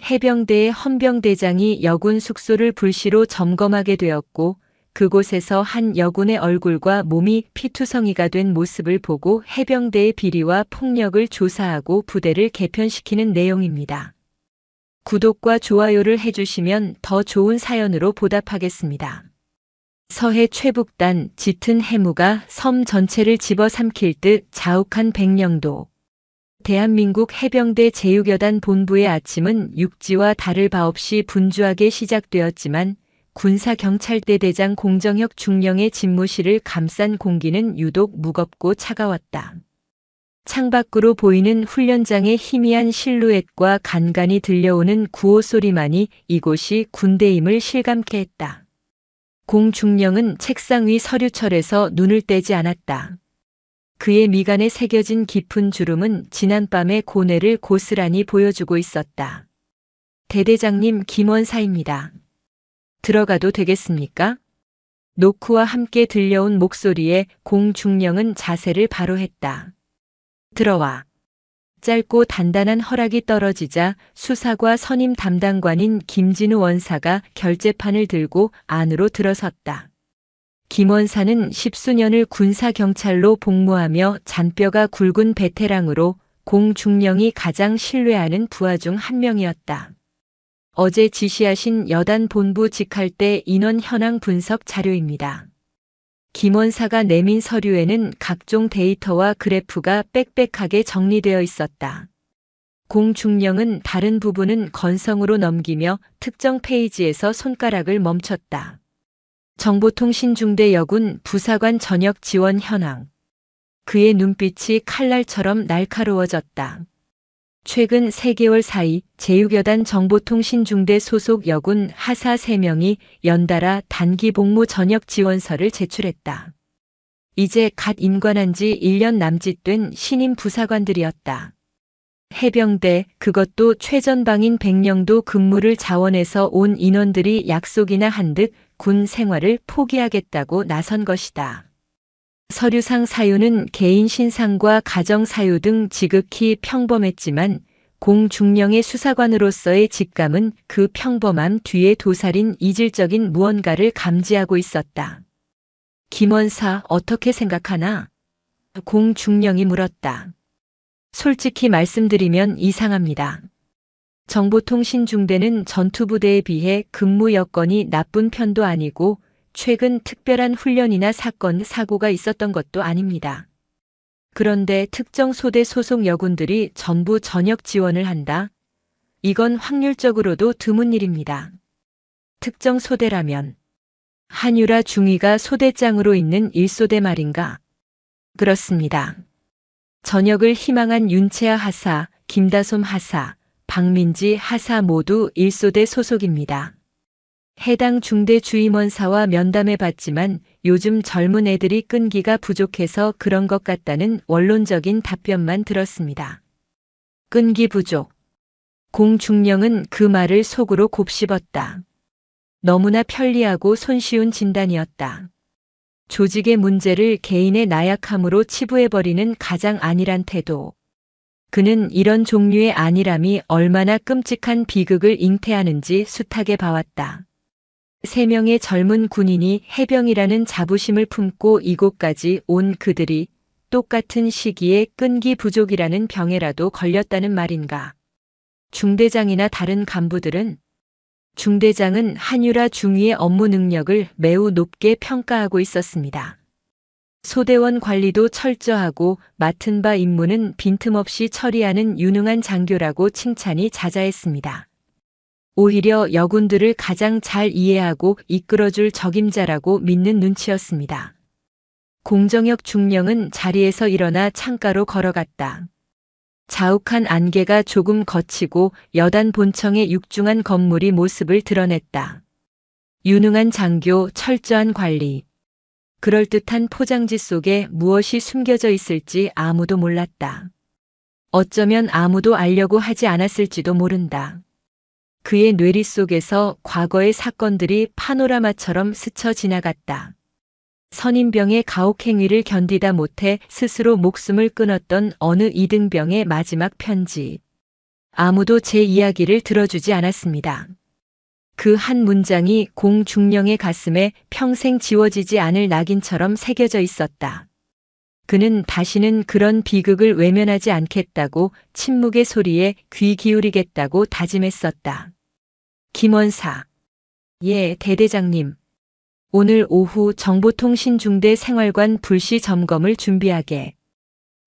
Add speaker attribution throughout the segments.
Speaker 1: 해병대의 헌병대장이 여군 숙소를 불시로 점검하게 되었고 그곳에서 한 여군의 얼굴과 몸이 피투성이가 된 모습을 보고 해병대의 비리와 폭력을 조사하고 부대를 개편시키는 내용입니다. 구독과 좋아요를 해주시면 더 좋은 사연으로 보답하겠습니다. 서해 최북단 짙은 해무가 섬 전체를 집어삼킬 듯 자욱한 백령도. 대한민국 해병대 제6여단 본부의 아침은 육지와 다를 바 없이 분주하게 시작되었지만 군사경찰대 대장 공정혁 중령의 집무실을 감싼 공기는 유독 무겁고 차가웠다. 창밖으로 보이는 훈련장의 희미한 실루엣과 간간이 들려오는 구호 소리만이 이곳이 군대임을 실감케 했다. 공 중령은 책상 위 서류철에서 눈을 떼지 않았다. 그의 미간에 새겨진 깊은 주름은 지난밤의 고뇌를 고스란히 보여주고 있었다. 대대장님 김원사입니다. 들어가도 되겠습니까? 노크와 함께 들려온 목소리에 공 중령은 자세를 바로 했다. 들어와. 짧고 단단한 허락이 떨어지자 수사과 선임 담당관인 김진우 원사가 결재판을 들고 안으로 들어섰다. 김 원사는 십수년을 군사경찰로 복무하며 잔뼈가 굵은 베테랑으로 공 중령이 가장 신뢰하는 부하 중 한 명이었다. 어제 지시하신 여단 본부 직할대 인원 현황 분석 자료입니다. 김 원사가 내민 서류에는 각종 데이터와 그래프가 빽빽하게 정리되어 있었다. 공 중령은 다른 부분은 건성으로 넘기며 특정 페이지에서 손가락을 멈췄다. 정보통신중대 여군 부사관 전역 지원 현황. 그의 눈빛이 칼날처럼 날카로워졌다. 최근 3개월 사이 제6여단 정보통신중대 소속 여군 하사 3명이 연달아 단기 복무 전역 지원서를 제출했다. 이제 갓 임관한 지 1년 남짓 된 신임 부사관들이었다. 해병대, 그것도 최전방인 백령도 근무를 자원해서 온 인원들이 약속이나 한 듯 군 생활을 포기하겠다고 나선 것이다. 서류상 사유는 개인 신상과 가정 사유 등 지극히 평범했지만 공 중령의 수사관으로서의 직감은 그 평범함 뒤에 도살인 이질적인 무언가를 감지하고 있었다. 김 원사 어떻게 생각하나? 공 중령이 물었다. 솔직히 말씀드리면 이상합니다. 정보통신중대는 전투부대에 비해 근무 여건이 나쁜 편도 아니고 최근 특별한 훈련이나 사건, 사고가 있었던 것도 아닙니다. 그런데 특정 소대 소속 여군들이 전부 전역 지원을 한다? 이건 확률적으로도 드문 일입니다. 특정 소대라면 한유라 중위가 소대장으로 있는 1소대 말인가? 그렇습니다. 전역을 희망한 윤채아 하사, 김다솜 하사, 박민지 하사 모두 1소대 소속입니다. 해당 중대 주임원사와 면담해 봤지만 요즘 젊은 애들이 끈기가 부족해서 그런 것 같다는 원론적인 답변만 들었습니다. 끈기 부족. 공 중령은 그 말을 속으로 곱씹었다. 너무나 편리하고 손쉬운 진단이었다. 조직의 문제를 개인의 나약함으로 치부해버리는 가장 안일한 태도. 그는 이런 종류의 안일함이 얼마나 끔찍한 비극을 잉태하는지 숱하게 봐왔다. 3명의 젊은 군인이 해병이라는 자부심을 품고 이곳까지 온 그들이 똑같은 시기에 끈기 부족이라는 병에라도 걸렸다는 말인가. 중대장이나 다른 간부들은 중대장은 한유라 중위의 업무 능력을 매우 높게 평가하고 있었습니다. 소대원 관리도 철저하고 맡은 바 임무는 빈틈없이 처리하는 유능한 장교라고 칭찬이 자자했습니다. 오히려 여군들을 가장 잘 이해하고 이끌어줄 적임자라고 믿는 눈치였습니다. 공정혁 중령은 자리에서 일어나 창가로 걸어갔다. 자욱한 안개가 조금 걷히고 여단 본청의 육중한 건물이 모습을 드러냈다. 유능한 장교, 철저한 관리. 그럴듯한 포장지 속에 무엇이 숨겨져 있을지 아무도 몰랐다. 어쩌면 아무도 알려고 하지 않았을지도 모른다. 그의 뇌리 속에서 과거의 사건들이 파노라마처럼 스쳐 지나갔다. 선임병의 가혹행위를 견디다 못해 스스로 목숨을 끊었던 어느 이등병의 마지막 편지. 아무도 제 이야기를 들어주지 않았습니다. 그 한 문장이 공중령의 가슴에 평생 지워지지 않을 낙인처럼 새겨져 있었다. 그는 다시는 그런 비극을 외면하지 않겠다고, 침묵의 소리에 귀 기울이겠다고 다짐했었다. 김원사. 예, 대대장님. 오늘 오후 정보통신중대 생활관 불시 점검을 준비하게.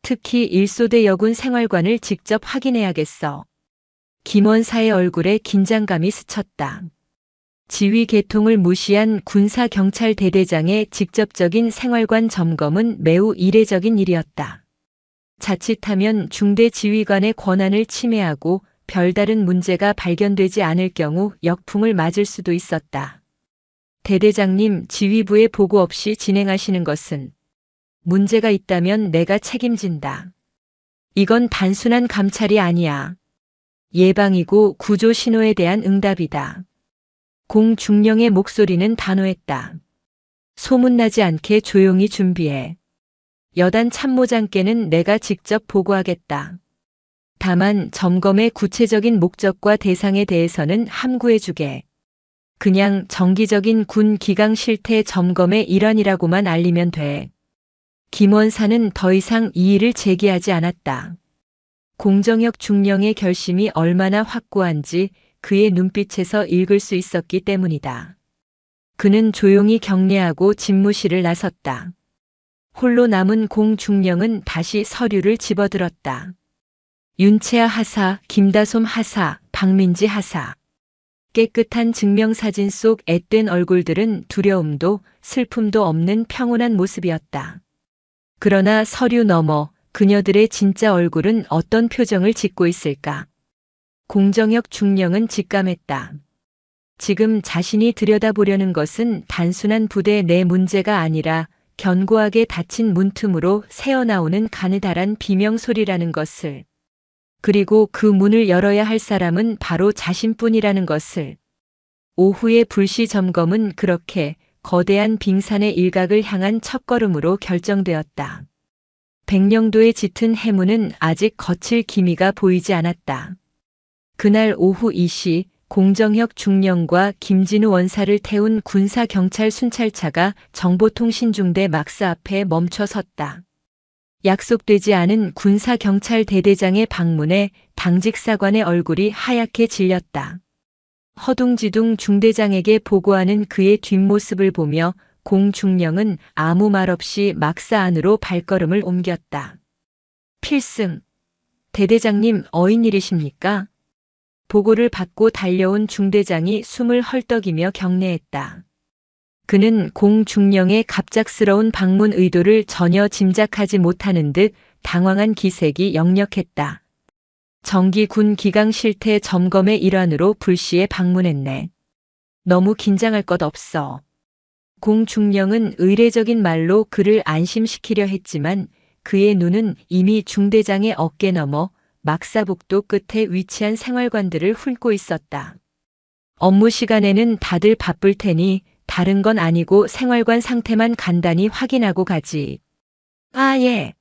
Speaker 1: 특히 1소대 여군 생활관을 직접 확인해야겠어. 김원사의 얼굴에 긴장감이 스쳤다. 지휘 계통을 무시한 군사경찰대대장의 직접적인 생활관 점검은 매우 이례적인 일이었다. 자칫하면 중대 지휘관의 권한을 침해하고 별다른 문제가 발견되지 않을 경우 역풍을 맞을 수도 있었다. 대대장님, 지휘부에 보고 없이 진행하시는 것은 문제가 있다면 내가 책임진다. 이건 단순한 감찰이 아니야. 예방이고 구조 신호에 대한 응답이다. 공중령의 목소리는 단호했다. 소문나지 않게 조용히 준비해. 여단 참모장께는 내가 직접 보고하겠다. 다만 점검의 구체적인 목적과 대상에 대해서는 함구해주게. 그냥 정기적인 군 기강 실태 점검의 일환이라고만 알리면 돼. 김원사는 더 이상 이의를 제기하지 않았다. 공정혁 중령의 결심이 얼마나 확고한지 그의 눈빛에서 읽을 수 있었기 때문이다. 그는 조용히 경례하고 집무실을 나섰다. 홀로 남은 공중령은 다시 서류를 집어들었다. 윤채아 하사, 김다솜 하사, 박민지 하사. 깨끗한 증명사진 속 앳된 얼굴들은 두려움도 슬픔도 없는 평온한 모습이었다. 그러나 서류 너머 그녀들의 진짜 얼굴은 어떤 표정을 짓고 있을까? 공정혁 중령은 직감했다. 지금 자신이 들여다보려는 것은 단순한 부대 내 문제가 아니라 견고하게 닫힌 문틈으로 새어나오는 가느다란 비명소리라는 것을. 그리고 그 문을 열어야 할 사람은 바로 자신뿐이라는 것을. 오후의 불시 점검은 그렇게 거대한 빙산의 일각을 향한 첫걸음으로 결정되었다. 백령도의 짙은 해문은 아직 거칠 기미가 보이지 않았다. 그날 오후 2시 공정혁 중령과 김진우 원사를 태운 군사경찰 순찰차가 정보통신중대 막사 앞에 멈춰 섰다. 약속되지 않은 군사경찰대대장의 방문에 당직 사관의 얼굴이 하얗게 질렸다. 허둥지둥 중대장에게 보고하는 그의 뒷모습을 보며 공중령은 아무 말 없이 막사 안으로 발걸음을 옮겼다. 필승. 대대장님, 어인일이십니까? 보고를 받고 달려온 중대장이 숨을 헐떡이며 경례했다. 그는 공중령의 갑작스러운 방문 의도를 전혀 짐작하지 못하는 듯 당황한 기색이 역력했다. 정기 군 기강 실태 점검의 일환으로 불시에 방문했네. 너무 긴장할 것 없어. 공중령은 의례적인 말로 그를 안심시키려 했지만 그의 눈은 이미 중대장의 어깨 너머 막사복도 끝에 위치한 생활관들을 훑고 있었다. 업무 시간에는 다들 바쁠 테니 다른 건 아니고 생활관 상태만 간단히 확인하고 가지. 아, 예.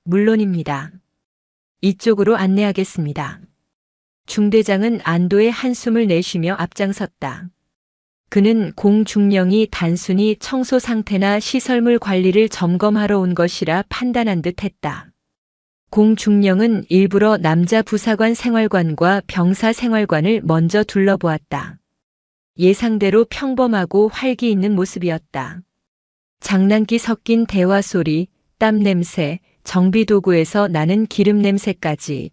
Speaker 1: 물론입니다. 이쪽으로 안내하겠습니다. 중대장은 안도의 한숨을 내쉬며 앞장섰다. 그는 공중령이 단순히 청소 상태나 시설물 관리를 점검하러 온 것이라 판단한 듯 했다. 공중령은 일부러 남자 부사관 생활관과 병사 생활관을 먼저 둘러보았다. 예상대로 평범하고 활기 있는 모습이었다. 장난기 섞인 대화 소리, 땀 냄새, 정비도구에서 나는 기름 냄새까지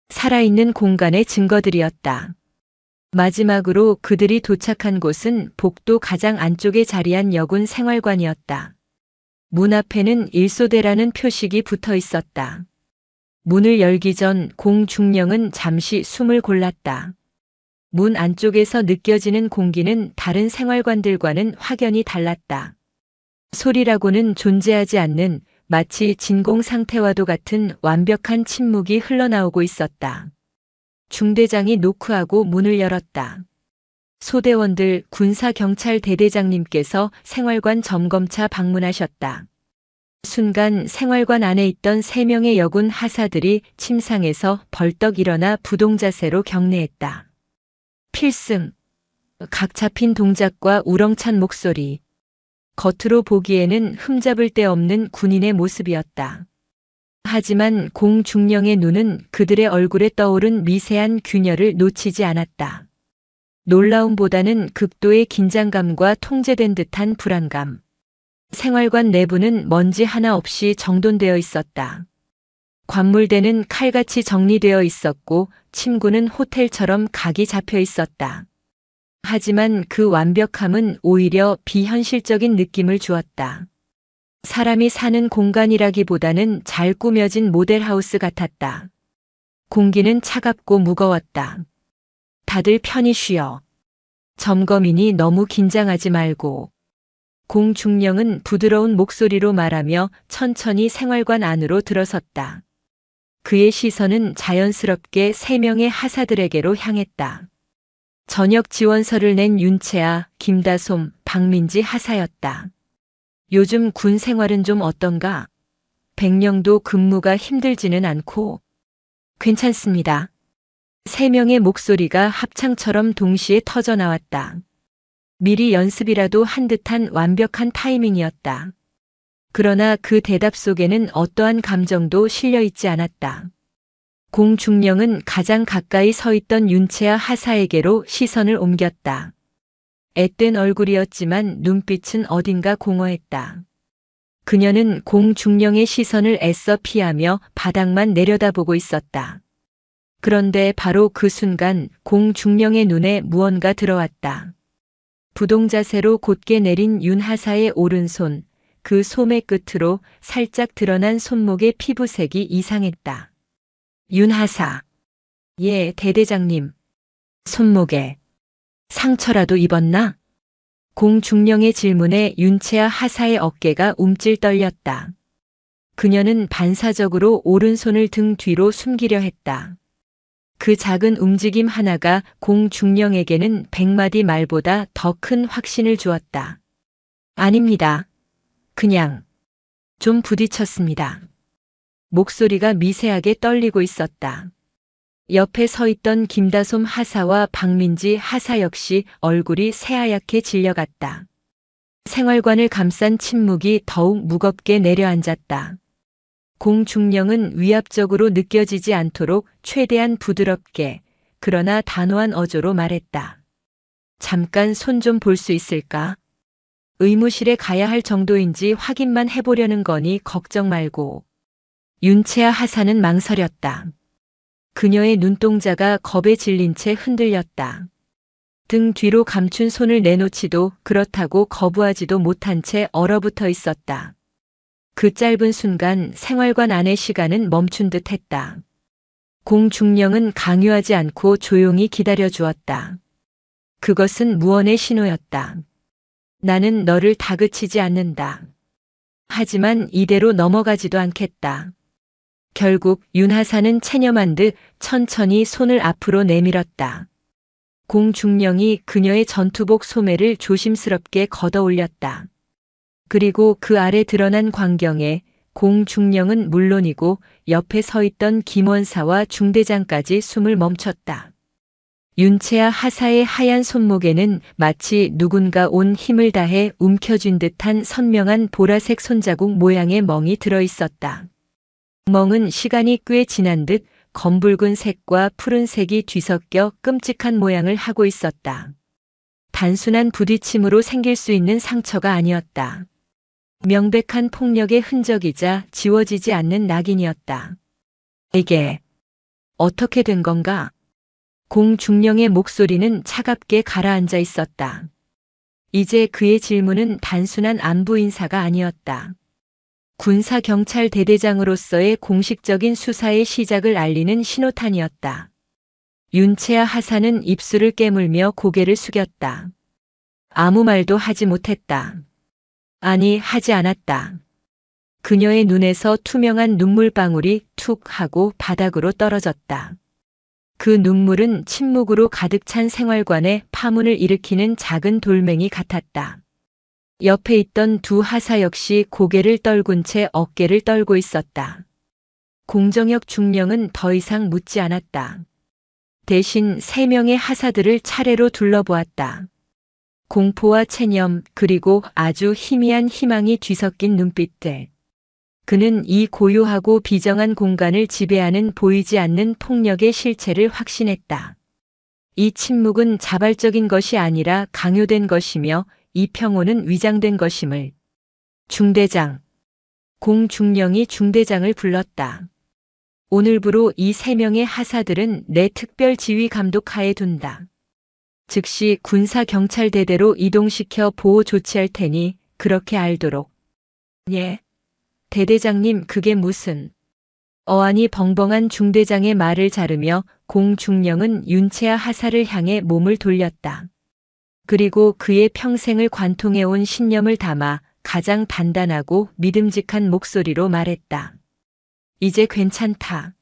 Speaker 1: 살아있는 공간의 증거들이었다. 마지막으로 그들이 도착한 곳은 복도 가장 안쪽에 자리한 여군 생활관이었다. 문 앞에는 1소대라는 표식이 붙어 있었다. 문을 열기 전 공중령은 잠시 숨을 골랐다. 문 안쪽에서 느껴지는 공기는 다른 생활관들과는 확연히 달랐다. 소리라고는 존재하지 않는 마치 진공 상태와도 같은 완벽한 침묵이 흘러나오고 있었다. 중대장이 노크하고 문을 열었다. 소대원들 군사경찰대대장님께서 생활관 점검차 방문하셨다. 순간 생활관 안에 있던 3명의 여군 하사들이 침상에서 벌떡 일어나 부동자세로 경례했다. 필승. 각 잡힌 동작과 우렁찬 목소리. 겉으로 보기에는 흠잡을 데 없는 군인의 모습이었다. 하지만 공중령의 눈은 그들의 얼굴에 떠오른 미세한 균열을 놓치지 않았다. 놀라움보다는 극도의 긴장감과 통제된 듯한 불안감. 생활관 내부는 먼지 하나 없이 정돈되어 있었다. 관물대는 칼같이 정리되어 있었고 침구는 호텔처럼 각이 잡혀 있었다. 하지만 그 완벽함은 오히려 비현실적인 느낌을 주었다. 사람이 사는 공간이라기보다는 잘 꾸며진 모델하우스 같았다. 공기는 차갑고 무거웠다. 다들 편히 쉬어. 점검인이 너무 긴장하지 말고. 공중령은 부드러운 목소리로 말하며 천천히 생활관 안으로 들어섰다. 그의 시선은 자연스럽게 3명의 하사들에게로 향했다. 저녁 지원서를 낸 윤채아, 김다솜, 박민지 하사였다. 요즘 군 생활은 좀 어떤가? 백령도 근무가 힘들지는 않고. 괜찮습니다. 3명의 목소리가 합창처럼 동시에 터져 나왔다. 미리 연습이라도 한 듯한 완벽한 타이밍이었다. 그러나 그 대답 속에는 어떠한 감정도 실려 있지 않았다. 공중령은 가장 가까이 서 있던 윤채아 하사에게로 시선을 옮겼다. 앳된 얼굴이었지만 눈빛은 어딘가 공허했다. 그녀는 공중령의 시선을 애써 피하며 바닥만 내려다보고 있었다. 그런데 바로 그 순간 공중령의 눈에 무언가 들어왔다. 부동자세로 곧게 내린 윤 하사의 오른손, 그 소매 끝으로 살짝 드러난 손목의 피부색이 이상했다. 윤 하사. 예, 대대장님. 손목에 상처라도 입었나? 공중령의 질문에 윤채아 하사의 어깨가 움찔 떨렸다. 그녀는 반사적으로 오른손을 등 뒤로 숨기려 했다. 그 작은 움직임 하나가 공중령에게는 100마디 말보다 더 큰 확신을 주었다. 아닙니다. 그냥 좀 부딪혔습니다. 목소리가 미세하게 떨리고 있었다. 옆에 서 있던 김다솜 하사와 박민지 하사 역시 얼굴이 새하얗게 질려갔다. 생활관을 감싼 침묵이 더욱 무겁게 내려앉았다. 공중령은 위압적으로 느껴지지 않도록 최대한 부드럽게, 그러나 단호한 어조로 말했다. 잠깐 손 좀 볼 수 있을까? 의무실에 가야 할 정도인지 확인만 해보려는 거니 걱정 말고. 윤채아 하사는 망설였다. 그녀의 눈동자가 겁에 질린 채 흔들렸다. 등 뒤로 감춘 손을 내놓지도 그렇다고 거부하지도 못한 채 얼어붙어 있었다. 그 짧은 순간 생활관 안의 시간은 멈춘 듯 했다. 공중령은 강요하지 않고 조용히 기다려 주었다. 그것은 무언의 신호였다. 나는 너를 다그치지 않는다. 하지만 이대로 넘어가지도 않겠다. 결국 윤하사는 체념한 듯 천천히 손을 앞으로 내밀었다. 공중령이 그녀의 전투복 소매를 조심스럽게 걷어 올렸다. 그리고 그 아래 드러난 광경에 공중령은 물론이고 옆에 서 있던 김원사와 중대장까지 숨을 멈췄다. 윤채아 하사의 하얀 손목에는 마치 누군가 온 힘을 다해 움켜쥔 듯한 선명한 보라색 손자국 모양의 멍이 들어 있었다. 멍은 시간이 꽤 지난 듯 검붉은 색과 푸른색이 뒤섞여 끔찍한 모양을 하고 있었다. 단순한 부딪힘으로 생길 수 있는 상처가 아니었다. 명백한 폭력의 흔적이자 지워지지 않는 낙인이었다. 이게 어떻게 된 건가? 공중령의 목소리는 차갑게 가라앉아 있었다. 이제 그의 질문은 단순한 안부 인사가 아니었다. 군사경찰 대대장으로서의 공식적인 수사의 시작을 알리는 신호탄이었다. 윤채아 하사는 입술을 깨물며 고개를 숙였다. 아무 말도 하지 못했다. 아니, 하지 않았다. 그녀의 눈에서 투명한 눈물방울이 툭 하고 바닥으로 떨어졌다. 그 눈물은 침묵으로 가득 찬 생활관에 파문을 일으키는 작은 돌멩이 같았다. 옆에 있던 두 하사 역시 고개를 떨군 채 어깨를 떨고 있었다. 공정혁 중령은 더 이상 묻지 않았다. 대신 3명의 하사들을 차례로 둘러보았다. 공포와 체념 그리고 아주 희미한 희망이 뒤섞인 눈빛들. 그는 이 고요하고 비정한 공간을 지배하는 보이지 않는 폭력의 실체를 확신했다. 이 침묵은 자발적인 것이 아니라 강요된 것이며 이 평온은 위장된 것임을. 중대장. 공중령이 중대장을 불렀다. 오늘부로 이 3명의 하사들은 내 특별 지휘 감독 하에 둔다. 즉시 군사경찰대대로 이동시켜 보호 조치할 테니 그렇게 알도록. 예. 대대장님 그게 무슨. 어안이 벙벙한 중대장의 말을 자르며 공중령은 윤채아 하사를 향해 몸을 돌렸다. 그리고 그의 평생을 관통해온 신념을 담아 가장 단단하고 믿음직한 목소리로 말했다. 이제 괜찮다.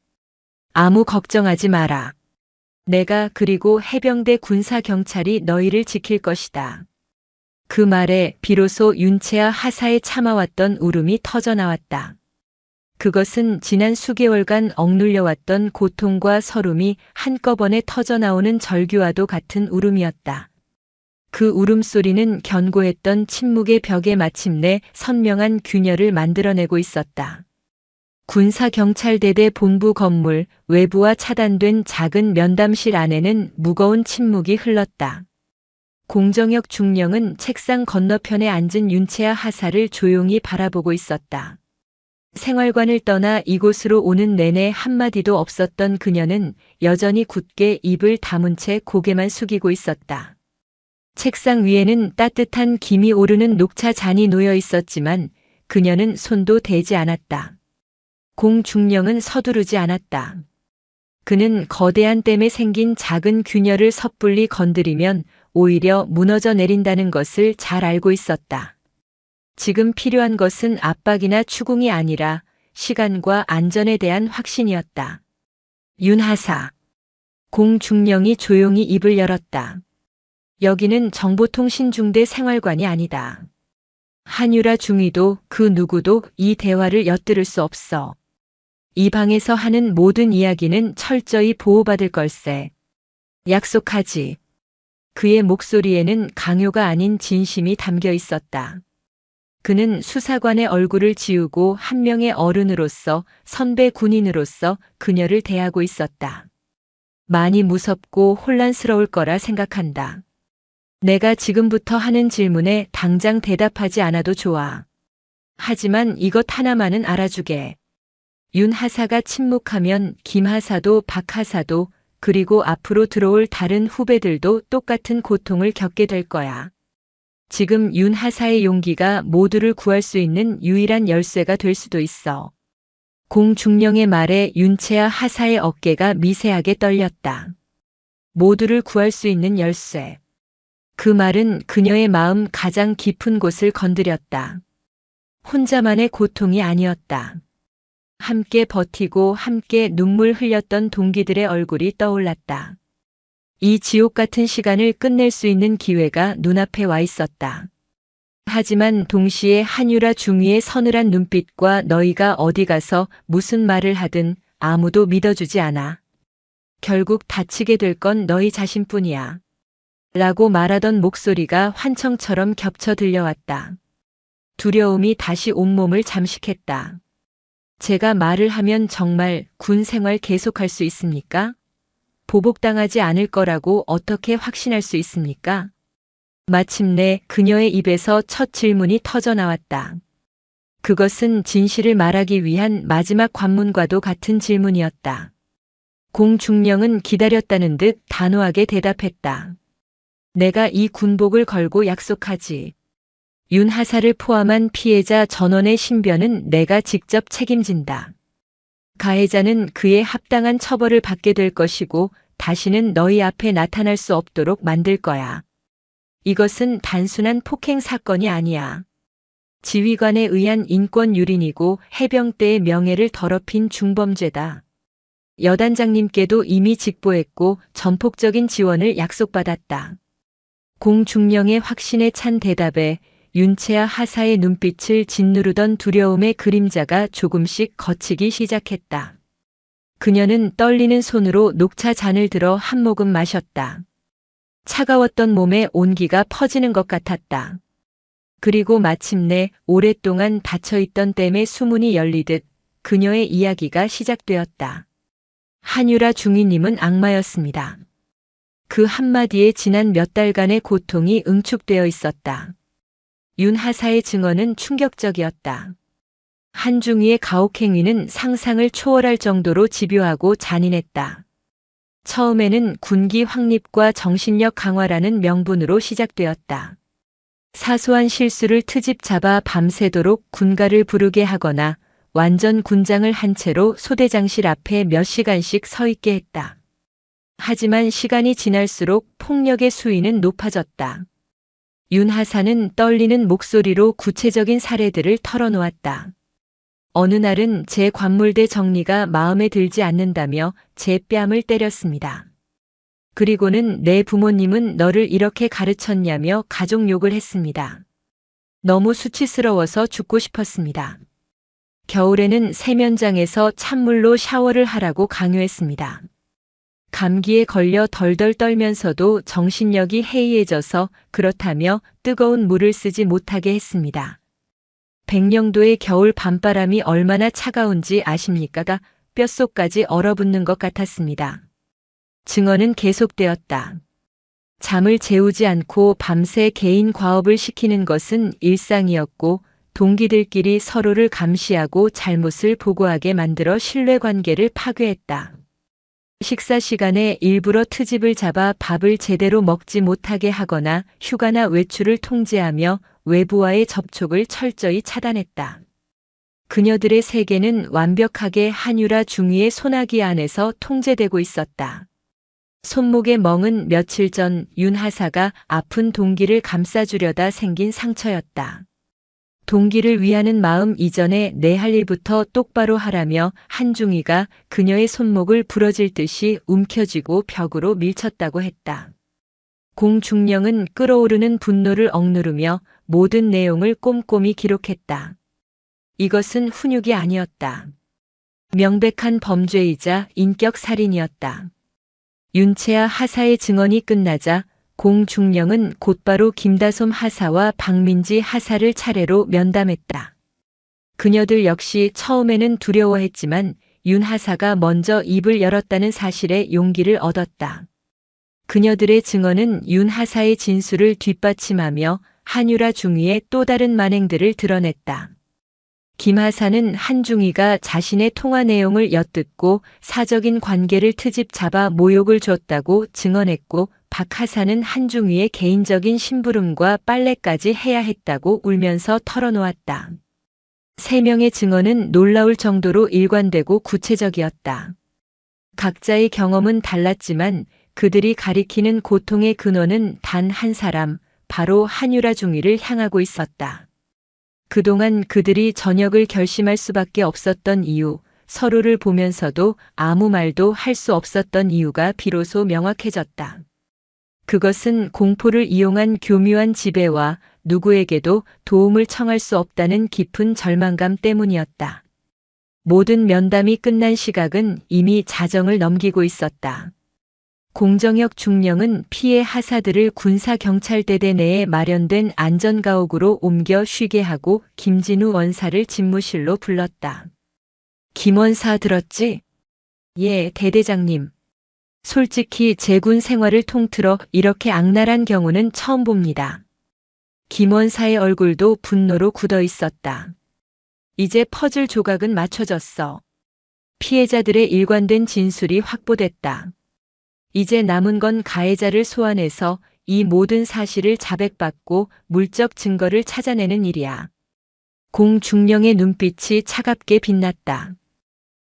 Speaker 1: 아무 걱정하지 마라. 내가 그리고 해병대 군사경찰이 너희를 지킬 것이다. 그 말에 비로소 윤채아 하사에 참아왔던 울음이 터져나왔다. 그것은 지난 수개월간 억눌려왔던 고통과 서름이 한꺼번에 터져나오는 절규와도 같은 울음이었다. 그 울음소리는 견고했던 침묵의 벽에 마침내 선명한 균열을 만들어내고 있었다. 군사경찰대대 본부 건물 외부와 차단된 작은 면담실 안에는 무거운 침묵이 흘렀다. 공정혁 중령은 책상 건너편에 앉은 윤채아 하사를 조용히 바라보고 있었다. 생활관을 떠나 이곳으로 오는 내내 한마디도 없었던 그녀는 여전히 굳게 입을 다문 채 고개만 숙이고 있었다. 책상 위에는 따뜻한 김이 오르는 녹차 잔이 놓여 있었지만 그녀는 손도 대지 않았다. 공중령은 서두르지 않았다. 그는 거대한 댐에 생긴 작은 균열을 섣불리 건드리면 오히려 무너져 내린다는 것을 잘 알고 있었다. 지금 필요한 것은 압박이나 추궁이 아니라 시간과 안전에 대한 확신이었다. 윤하사. 공중령이 조용히 입을 열었다. 여기는 정보통신중대 생활관이 아니다. 한유라 중위도 그 누구도 이 대화를 엿들을 수 없어. 이 방에서 하는 모든 이야기는 철저히 보호받을 걸세. 약속하지. 그의 목소리에는 강요가 아닌 진심이 담겨 있었다. 그는 수사관의 얼굴을 지우고 한 명의 어른으로서 선배 군인으로서 그녀를 대하고 있었다. 많이 무섭고 혼란스러울 거라 생각한다. 내가 지금부터 하는 질문에 당장 대답하지 않아도 좋아. 하지만 이것 하나만은 알아주게. 윤 하사가 침묵하면 김 하사도 박 하사도 그리고 앞으로 들어올 다른 후배들도 똑같은 고통을 겪게 될 거야. 지금 윤 하사의 용기가 모두를 구할 수 있는 유일한 열쇠가 될 수도 있어. 공중령의 말에 윤채아 하사의 어깨가 미세하게 떨렸다. 모두를 구할 수 있는 열쇠. 그 말은 그녀의 마음 가장 깊은 곳을 건드렸다. 혼자만의 고통이 아니었다. 함께 버티고 함께 눈물 흘렸던 동기들의 얼굴이 떠올랐다. 이 지옥 같은 시간을 끝낼 수 있는 기회가 눈앞에 와 있었다. 하지만 동시에 한유라 중위의 서늘한 눈빛과 너희가 어디 가서 무슨 말을 하든 아무도 믿어주지 않아. 결국 다치게 될 건 너희 자신뿐이야. 라고 말하던 목소리가 환청처럼 겹쳐 들려왔다. 두려움이 다시 온몸을 잠식했다. 제가 말을 하면 정말 군 생활 계속할 수 있습니까? 보복당하지 않을 거라고 어떻게 확신할 수 있습니까? 마침내 그녀의 입에서 첫 질문이 터져 나왔다. 그것은 진실을 말하기 위한 마지막 관문과도 같은 질문이었다. 공중령은 기다렸다는 듯 단호하게 대답했다. 내가 이 군복을 걸고 약속하지. 윤 하사를 포함한 피해자 전원의 신변은 내가 직접 책임진다. 가해자는 그에 합당한 처벌을 받게 될 것이고 다시는 너희 앞에 나타날 수 없도록 만들 거야. 이것은 단순한 폭행 사건이 아니야. 지휘관에 의한 인권 유린이고 해병대의 명예를 더럽힌 중범죄다. 여단장님께도 이미 직보했고 전폭적인 지원을 약속받았다. 공중령의 확신에 찬 대답에 윤채아 하사의 눈빛을 짓누르던 두려움의 그림자가 조금씩 걷히기 시작했다. 그녀는 떨리는 손으로 녹차 잔을 들어 한 모금 마셨다. 차가웠던 몸에 온기가 퍼지는 것 같았다. 그리고 마침내 오랫동안 닫혀있던 댐의 수문이 열리듯 그녀의 이야기가 시작되었다. 한유라 중위님은 악마였습니다. 그 한마디에 지난 몇 달간의 고통이 응축되어 있었다. 윤 하사의 증언은 충격적이었다. 한중위의 가혹행위는 상상을 초월할 정도로 집요하고 잔인했다. 처음에는 군기 확립과 정신력 강화라는 명분으로 시작되었다. 사소한 실수를 트집 잡아 밤새도록 군가를 부르게 하거나 완전 군장을 한 채로 소대장실 앞에 몇 시간씩 서 있게 했다. 하지만 시간이 지날수록 폭력의 수위는 높아졌다. 윤 하사는 떨리는 목소리로 구체적인 사례들을 털어놓았다. 어느 날은 제 관물대 정리가 마음에 들지 않는다며 제 뺨을 때렸습니다. 그리고는 내 부모님은 너를 이렇게 가르쳤냐며 가족 욕을 했습니다. 너무 수치스러워서 죽고 싶었습니다. 겨울에는 세면장에서 찬물로 샤워를 하라고 강요했습니다. 감기에 걸려 덜덜 떨면서도 정신력이 해이해져서 그렇다며 뜨거운 물을 쓰지 못하게 했습니다. 백령도의 겨울 밤바람이 얼마나 차가운지 아십니까가 뼛속까지 얼어붙는 것 같았습니다. 증언은 계속되었다. 잠을 재우지 않고 밤새 개인 과업을 시키는 것은 일상이었고 동기들끼리 서로를 감시하고 잘못을 보고하게 만들어 신뢰관계를 파괴했다. 식사 시간에 일부러 트집을 잡아 밥을 제대로 먹지 못하게 하거나 휴가나 외출을 통제하며 외부와의 접촉을 철저히 차단했다. 그녀들의 세계는 완벽하게 한유라 중위의 소나기 안에서 통제되고 있었다. 손목의 멍은 며칠 전 윤 하사가 아픈 동기를 감싸주려다 생긴 상처였다. 동기를 위하는 마음 이전에 내 할 일부터 똑바로 하라며 한중이가 그녀의 손목을 부러질 듯이 움켜쥐고 벽으로 밀쳤다고 했다. 공중령은 끓어오르는 분노를 억누르며 모든 내용을 꼼꼼히 기록했다. 이것은 훈육이 아니었다. 명백한 범죄이자 인격 살인이었다. 윤채아 하사의 증언이 끝나자 공중령은 곧바로 김다솜 하사와 박민지 하사를 차례로 면담했다. 그녀들 역시 처음에는 두려워했지만 윤 하사가 먼저 입을 열었다는 사실에 용기를 얻었다. 그녀들의 증언은 윤 하사의 진술을 뒷받침하며 한유라 중위의 또 다른 만행들을 드러냈다. 김 하사는 한중위가 자신의 통화 내용을 엿듣고 사적인 관계를 트집 잡아 모욕을 줬다고 증언했고 박 하사는 한중위의 개인적인 심부름과 빨래까지 해야 했다고 울면서 털어놓았다. 세 명의 증언은 놀라울 정도로 일관되고 구체적이었다. 각자의 경험은 달랐지만 그들이 가리키는 고통의 근원은 단 한 사람, 바로 한유라 중위를 향하고 있었다. 그동안 그들이 전역을 결심할 수밖에 없었던 이유, 서로를 보면서도 아무 말도 할 수 없었던 이유가 비로소 명확해졌다. 그것은 공포를 이용한 교묘한 지배와 누구에게도 도움을 청할 수 없다는 깊은 절망감 때문이었다. 모든 면담이 끝난 시각은 이미 자정을 넘기고 있었다. 공정혁 중령은 피해 하사들을 군사경찰대대 내에 마련된 안전가옥으로 옮겨 쉬게 하고 김진우 원사를 집무실로 불렀다. 김 원사 들었지? 예, 대대장님. 솔직히 제 군 생활을 통틀어 이렇게 악랄한 경우는 처음 봅니다. 김 원사의 얼굴도 분노로 굳어 있었다. 이제 퍼즐 조각은 맞춰졌어. 피해자들의 일관된 진술이 확보됐다. 이제 남은 건 가해자를 소환해서 이 모든 사실을 자백받고 물적 증거를 찾아내는 일이야. 공중령의 눈빛이 차갑게 빛났다.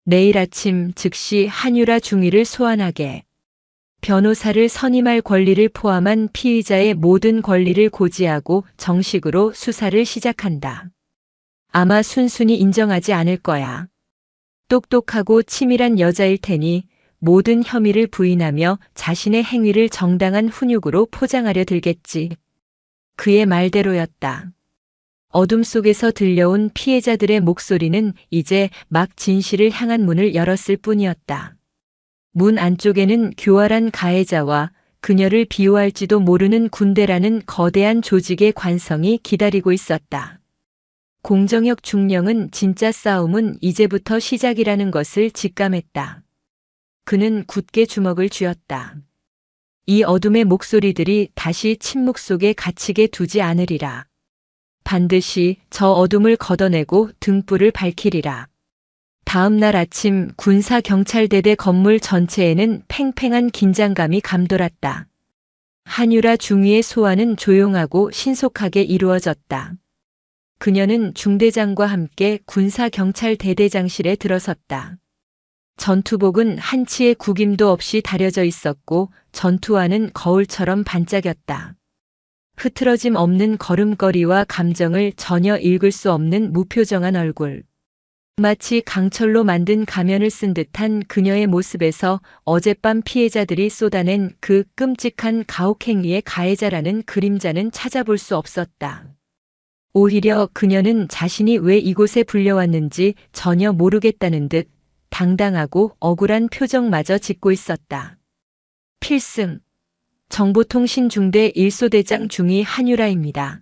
Speaker 1: 내일 아침 즉시 한유라 중위를 소환하게. 변호사를 선임할 권리를 포함한 피의자의 모든 권리를 고지하고 정식으로 수사를 시작한다. 아마 순순히 인정하지 않을 거야. 똑똑하고 치밀한 여자일 테니 모든 혐의를 부인하며 자신의 행위를 정당한 훈육으로 포장하려 들겠지. 그의 말대로였다. 어둠 속에서 들려온 피해자들의 목소리는 이제 막 진실을 향한 문을 열었을 뿐이었다. 문 안쪽에는 교활한 가해자와 그녀를 비호할지도 모르는 군대라는 거대한 조직의 관성이 기다리고 있었다. 공정혁 중령은 진짜 싸움은 이제부터 시작이라는 것을 직감했다. 그는 굳게 주먹을 쥐었다. 이 어둠의 목소리들이 다시 침묵 속에 갇히게 두지 않으리라. 반드시 저 어둠을 걷어내고 등불을 밝히리라. 다음 날 아침 군사경찰대대 건물 전체에는 팽팽한 긴장감이 감돌았다. 한유라 중위의 소환은 조용하고 신속하게 이루어졌다. 그녀는 중대장과 함께 군사경찰대대장실에 들어섰다. 전투복은 한치의 구김도 없이 다려져 있었고 전투화는 거울처럼 반짝였다. 흐트러짐 없는 걸음걸이와 감정을 전혀 읽을 수 없는 무표정한 얼굴. 마치 강철로 만든 가면을 쓴 듯한 그녀의 모습에서 어젯밤 피해자들이 쏟아낸 그 끔찍한 가혹행위의 가해자라는 그림자는 찾아볼 수 없었다. 오히려 그녀는 자신이 왜 이곳에 불려왔는지 전혀 모르겠다는 듯 당당하고 억울한 표정마저 짓고 있었다. 필승. 정보통신중대 1소대장 중위 한유라입니다.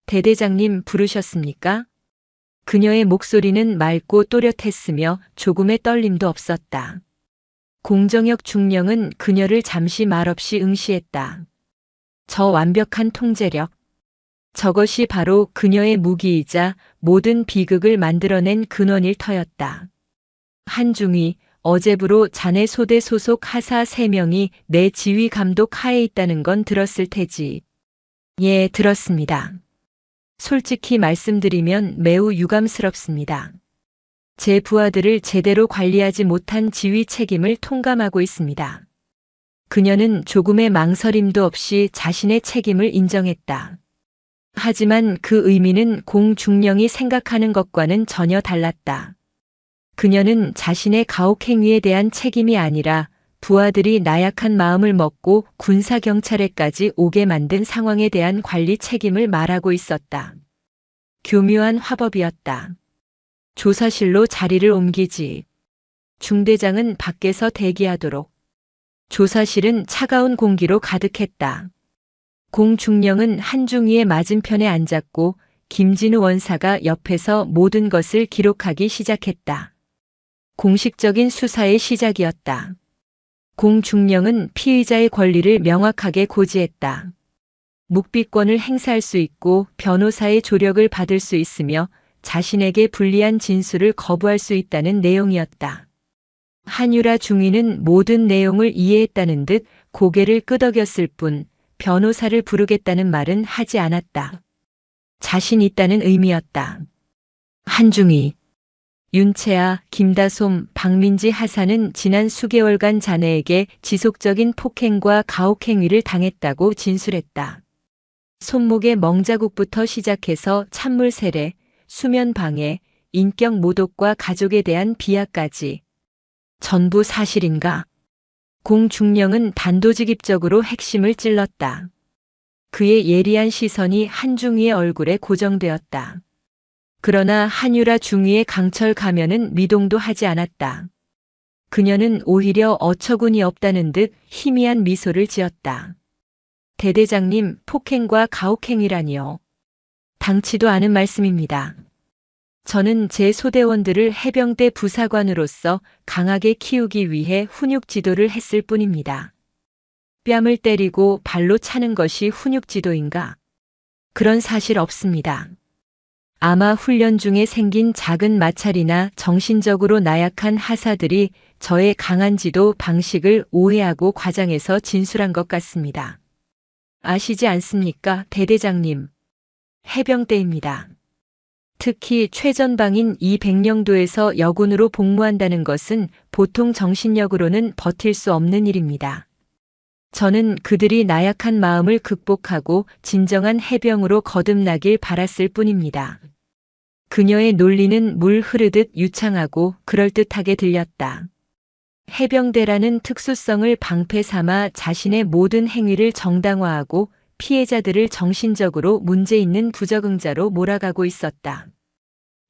Speaker 1: 대대장님 부르셨습니까? 그녀의 목소리는 맑고 또렷했으며 조금의 떨림도 없었다. 공정혁 중령은 그녀를 잠시 말없이 응시했다. 저 완벽한 통제력. 저것이 바로 그녀의 무기이자 모든 비극을 만들어낸 근원일 터였다. 한중위, 어제부로 자네 소대 소속 하사 3명이 내 지휘 감독 하에 있다는 건 들었을 테지. 예, 들었습니다. 솔직히 말씀드리면 매우 유감스럽습니다. 제 부하들을 제대로 관리하지 못한 지휘 책임을 통감하고 있습니다. 그녀는 조금의 망설임도 없이 자신의 책임을 인정했다. 하지만 그 의미는 공중령이 생각하는 것과는 전혀 달랐다. 그녀는 자신의 가혹행위에 대한 책임이 아니라 부하들이 나약한 마음을 먹고 군사경찰에까지 오게 만든 상황에 대한 관리 책임을 말하고 있었다. 교묘한 화법이었다. 조사실로 자리를 옮기지. 중대장은 밖에서 대기하도록. 조사실은 차가운 공기로 가득했다. 공중령은 한중위의 맞은편에 앉았고 김진우 원사가 옆에서 모든 것을 기록하기 시작했다. 공식적인 수사의 시작이었다. 공중령은 피의자의 권리를 명확하게 고지했다. 묵비권을 행사할 수 있고 변호사의 조력을 받을 수 있으며 자신에게 불리한 진술을 거부할 수 있다는 내용이었다. 한유라 중위는 모든 내용을 이해했다는 듯 고개를 끄덕였을 뿐 변호사를 부르겠다는 말은 하지 않았다. 자신 있다는 의미였다. 한중위. 윤채아, 김다솜, 박민지 하사는 지난 수개월간 자네에게 지속적인 폭행과 가혹행위를 당했다고 진술했다. 손목의 멍자국부터 시작해서 찬물 세례, 수면 방해, 인격 모독과 가족에 대한 비하까지. 전부 사실인가? 공중령은 단도직입적으로 핵심을 찔렀다. 그의 예리한 시선이 한중위의 얼굴에 고정되었다. 그러나 한유라 중위의 강철 가면은 미동도 하지 않았다. 그녀는 오히려 어처구니 없다는 듯 희미한 미소를 지었다. 대대장님, 폭행과 가혹행위라니요. 당치도 않은 말씀입니다. 저는 제 소대원들을 해병대 부사관으로서 강하게 키우기 위해 훈육 지도를 했을 뿐입니다. 뺨을 때리고 발로 차는 것이 훈육 지도인가? 그런 사실 없습니다. 아마 훈련 중에 생긴 작은 마찰이나 정신적으로 나약한 하사들이 저의 강한 지도 방식을 오해하고 과장해서 진술한 것 같습니다. 아시지 않습니까, 대대장님? 해병대입니다. 특히 최전방인 이 백령도에서 여군으로 복무한다는 것은 보통 정신력으로는 버틸 수 없는 일입니다. 저는 그들이 나약한 마음을 극복하고 진정한 해병으로 거듭나길 바랐을 뿐입니다. 그녀의 논리는 물 흐르듯 유창하고 그럴듯하게 들렸다. 해병대라는 특수성을 방패 삼아 자신의 모든 행위를 정당화하고 피해자들을 정신적으로 문제 있는 부적응자로 몰아가고 있었다.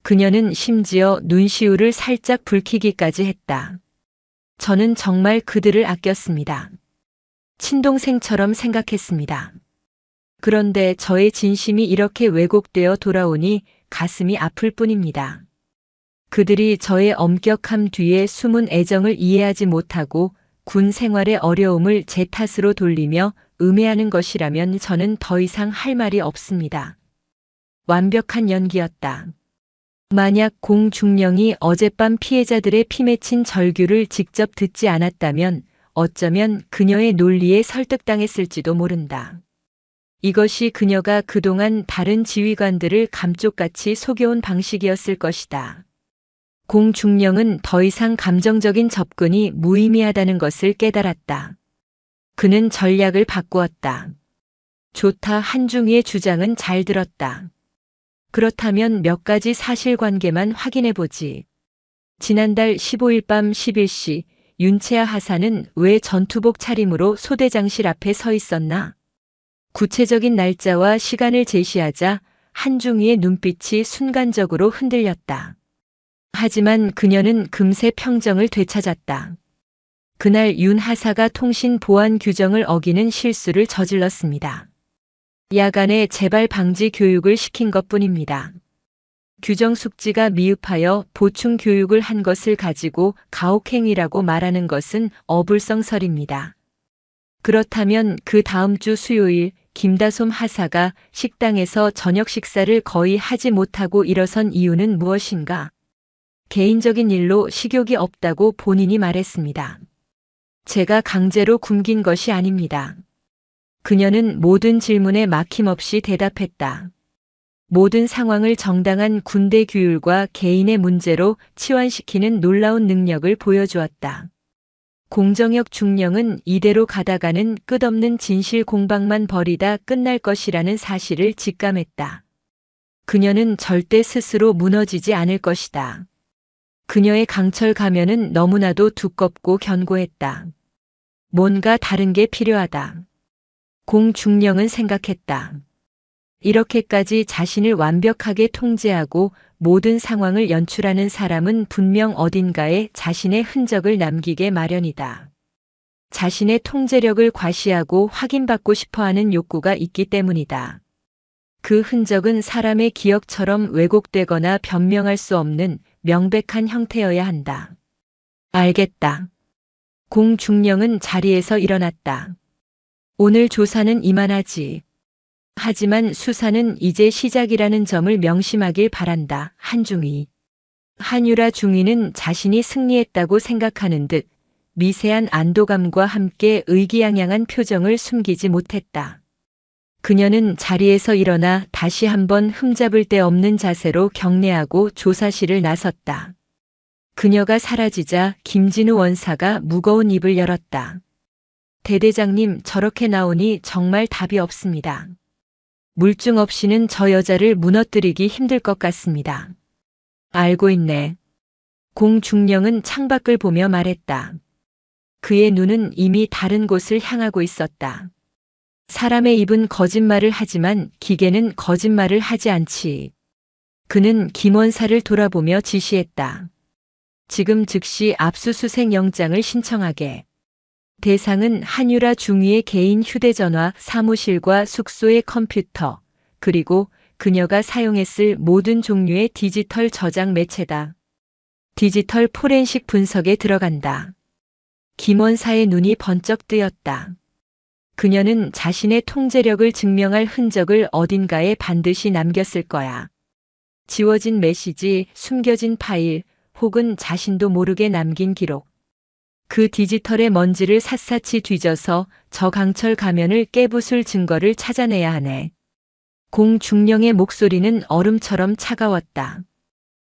Speaker 1: 그녀는 심지어 눈시울을 살짝 붉히기까지 했다. 저는 정말 그들을 아꼈습니다. 친동생처럼 생각했습니다. 그런데 저의 진심이 이렇게 왜곡되어 돌아오니 가슴이 아플 뿐입니다. 그들이 저의 엄격함 뒤에 숨은 애정을 이해하지 못하고 군 생활의 어려움을 제 탓으로 돌리며 음해하는 것이라면 저는 더 이상 할 말이 없습니다. 완벽한 연기였다. 만약 공중령이 어젯밤 피해자들의 피 맺힌 절규를 직접 듣지 않았다면 어쩌면 그녀의 논리에 설득당했을지도 모른다. 이것이 그녀가 그동안 다른 지휘관들을 감쪽같이 속여온 방식이었을 것이다. 공중령은 더 이상 감정적인 접근이 무의미하다는 것을 깨달았다. 그는 전략을 바꾸었다. 좋다, 한중희의 주장은 잘 들었다. 그렇다면 몇 가지 사실관계만 확인해보지. 지난달 15일 밤 11시 윤채아 하사는 왜 전투복 차림으로 소대장실 앞에 서 있었나? 구체적인 날짜와 시간을 제시하자 한중희의 눈빛이 순간적으로 흔들렸다. 하지만 그녀는 금세 평정을 되찾았다. 그날 윤 하사가 통신 보안 규정을 어기는 실수를 저질렀습니다. 야간에 재발 방지 교육을 시킨 것뿐입니다. 규정 숙지가 미흡하여 보충 교육을 한 것을 가지고 가혹행위라고 말하는 것은 어불성설입니다. 그렇다면 그 다음 주 수요일 김다솜 하사가 식당에서 저녁 식사를 거의 하지 못하고 일어선 이유는 무엇인가? 개인적인 일로 식욕이 없다고 본인이 말했습니다. 제가 강제로 굶긴 것이 아닙니다. 그녀는 모든 질문에 막힘없이 대답했다. 모든 상황을 정당한 군대 규율과 개인의 문제로 치환시키는 놀라운 능력을 보여주었다. 공정혁 중령은 이대로 가다가는 끝없는 진실 공방만 벌이다 끝날 것이라는 사실을 직감했다. 그녀는 절대 스스로 무너지지 않을 것이다. 그녀의 강철 가면은 너무나도 두껍고 견고했다. 뭔가 다른 게 필요하다. 공중령은 생각했다. 이렇게까지 자신을 완벽하게 통제하고 모든 상황을 연출하는 사람은 분명 어딘가에 자신의 흔적을 남기게 마련이다. 자신의 통제력을 과시하고 확인받고 싶어하는 욕구가 있기 때문이다. 그 흔적은 사람의 기억처럼 왜곡되거나 변명할 수 없는 명백한 형태여야 한다. 알겠다. 공중령은 자리에서 일어났다. 오늘 조사는 이만하지. 하지만 수사는 이제 시작이라는 점을 명심하길 바란다. 한중희. 한유라 중위는 자신이 승리했다고 생각하는 듯 미세한 안도감과 함께 의기양양한 표정을 숨기지 못했다. 그녀는 자리에서 일어나 다시 한번 흠잡을 데 없는 자세로 경례하고 조사실을 나섰다. 그녀가 사라지자 김진우 원사가 무거운 입을 열었다. 대대장님, 저렇게 나오니 정말 답이 없습니다. 물증 없이는 저 여자를 무너뜨리기 힘들 것 같습니다. 알고 있네. 공중령은 창밖을 보며 말했다. 그의 눈은 이미 다른 곳을 향하고 있었다. 사람의 입은 거짓말을 하지만 기계는 거짓말을 하지 않지. 그는 김원사를 돌아보며 지시했다. 지금 즉시 압수수색 영장을 신청하게. 대상은 한유라 중위의 개인 휴대전화, 사무실과 숙소의 컴퓨터, 그리고 그녀가 사용했을 모든 종류의 디지털 저장 매체다. 디지털 포렌식 분석에 들어간다. 김원사의 눈이 번쩍 뜨였다. 그녀는 자신의 통제력을 증명할 흔적을 어딘가에 반드시 남겼을 거야. 지워진 메시지, 숨겨진 파일, 혹은 자신도 모르게 남긴 기록. 그 디지털의 먼지를 샅샅이 뒤져서 저 강철 가면을 깨부술 증거를 찾아내야 하네. 공중령의 목소리는 얼음처럼 차가웠다.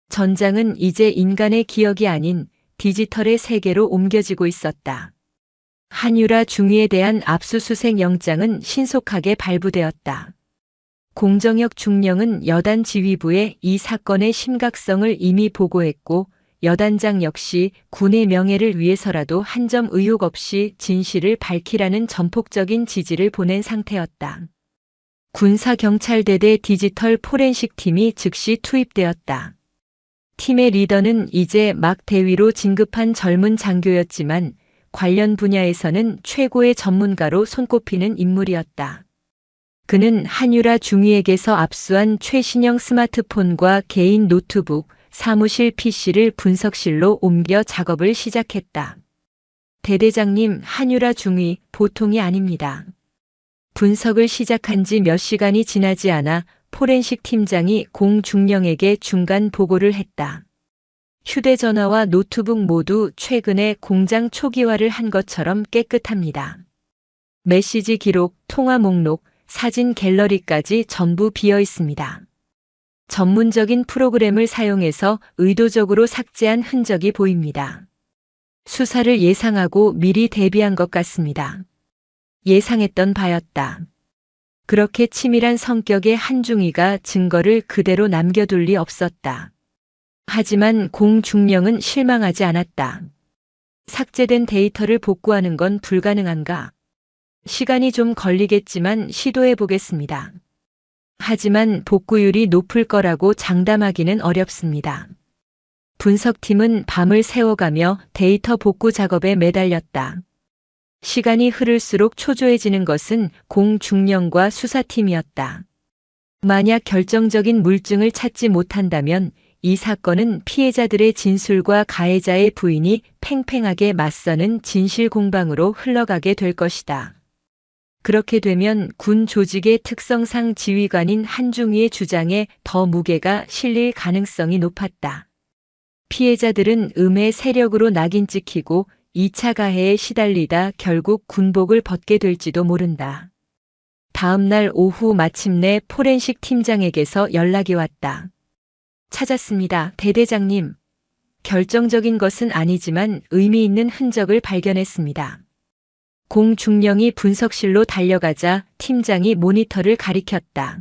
Speaker 1: 전장은 이제 인간의 기억이 아닌 디지털의 세계로 옮겨지고 있었다. 한유라 중위에 대한 압수수색 영장은 신속하게 발부되었다. 공정혁 중령은 여단 지휘부에 이 사건의 심각성을 이미 보고했고 여단장 역시 군의 명예를 위해서라도 한 점 의혹 없이 진실을 밝히라는 전폭적인 지지를 보낸 상태였다. 군사경찰대대 디지털 포렌식 팀이 즉시 투입되었다. 팀의 리더는 이제 막 대위로 진급한 젊은 장교였지만 관련 분야에서는 최고의 전문가로 손꼽히는 인물이었다. 그는 한유라 중위에게서 압수한 최신형 스마트폰과 개인 노트북, 사무실 PC를 분석실로 옮겨 작업을 시작했다. 대대장님, 한유라 중위 보통이 아닙니다. 분석을 시작한 지 몇 시간이 지나지 않아 포렌식 팀장이 공중령에게 중간 보고를 했다. 휴대전화와 노트북 모두 최근에 공장 초기화를 한 것처럼 깨끗합니다. 메시지 기록, 통화 목록, 사진 갤러리까지 전부 비어 있습니다. 전문적인 프로그램을 사용해서 의도적으로 삭제한 흔적이 보입니다. 수사를 예상하고 미리 대비한 것 같습니다. 예상했던 바였다. 그렇게 치밀한 성격의 한중이가 증거를 그대로 남겨둘 리 없었다. 하지만 공중령은 실망하지 않았다. 삭제된 데이터를 복구하는 건 불가능한가? 시간이 좀 걸리겠지만 시도해 보겠습니다. 하지만 복구율이 높을 거라고 장담하기는 어렵습니다. 분석팀은 밤을 새워가며 데이터 복구 작업에 매달렸다. 시간이 흐를수록 초조해지는 것은 공중령과 수사팀이었다. 만약 결정적인 물증을 찾지 못한다면 이 사건은 피해자들의 진술과 가해자의 부인이 팽팽하게 맞서는 진실 공방으로 흘러가게 될 것이다. 그렇게 되면 군 조직의 특성상 지휘관인 한중위의 주장에 더 무게가 실릴 가능성이 높았다. 피해자들은 음의 세력으로 낙인 찍히고 2차 가해에 시달리다 결국 군복을 벗게 될지도 모른다. 다음 날 오후 마침내 포렌식 팀장에게서 연락이 왔다. 찾았습니다, 대대장님. 결정적인 것은 아니지만 의미 있는 흔적을 발견했습니다. 공중령이 분석실로 달려가자 팀장이 모니터를 가리켰다.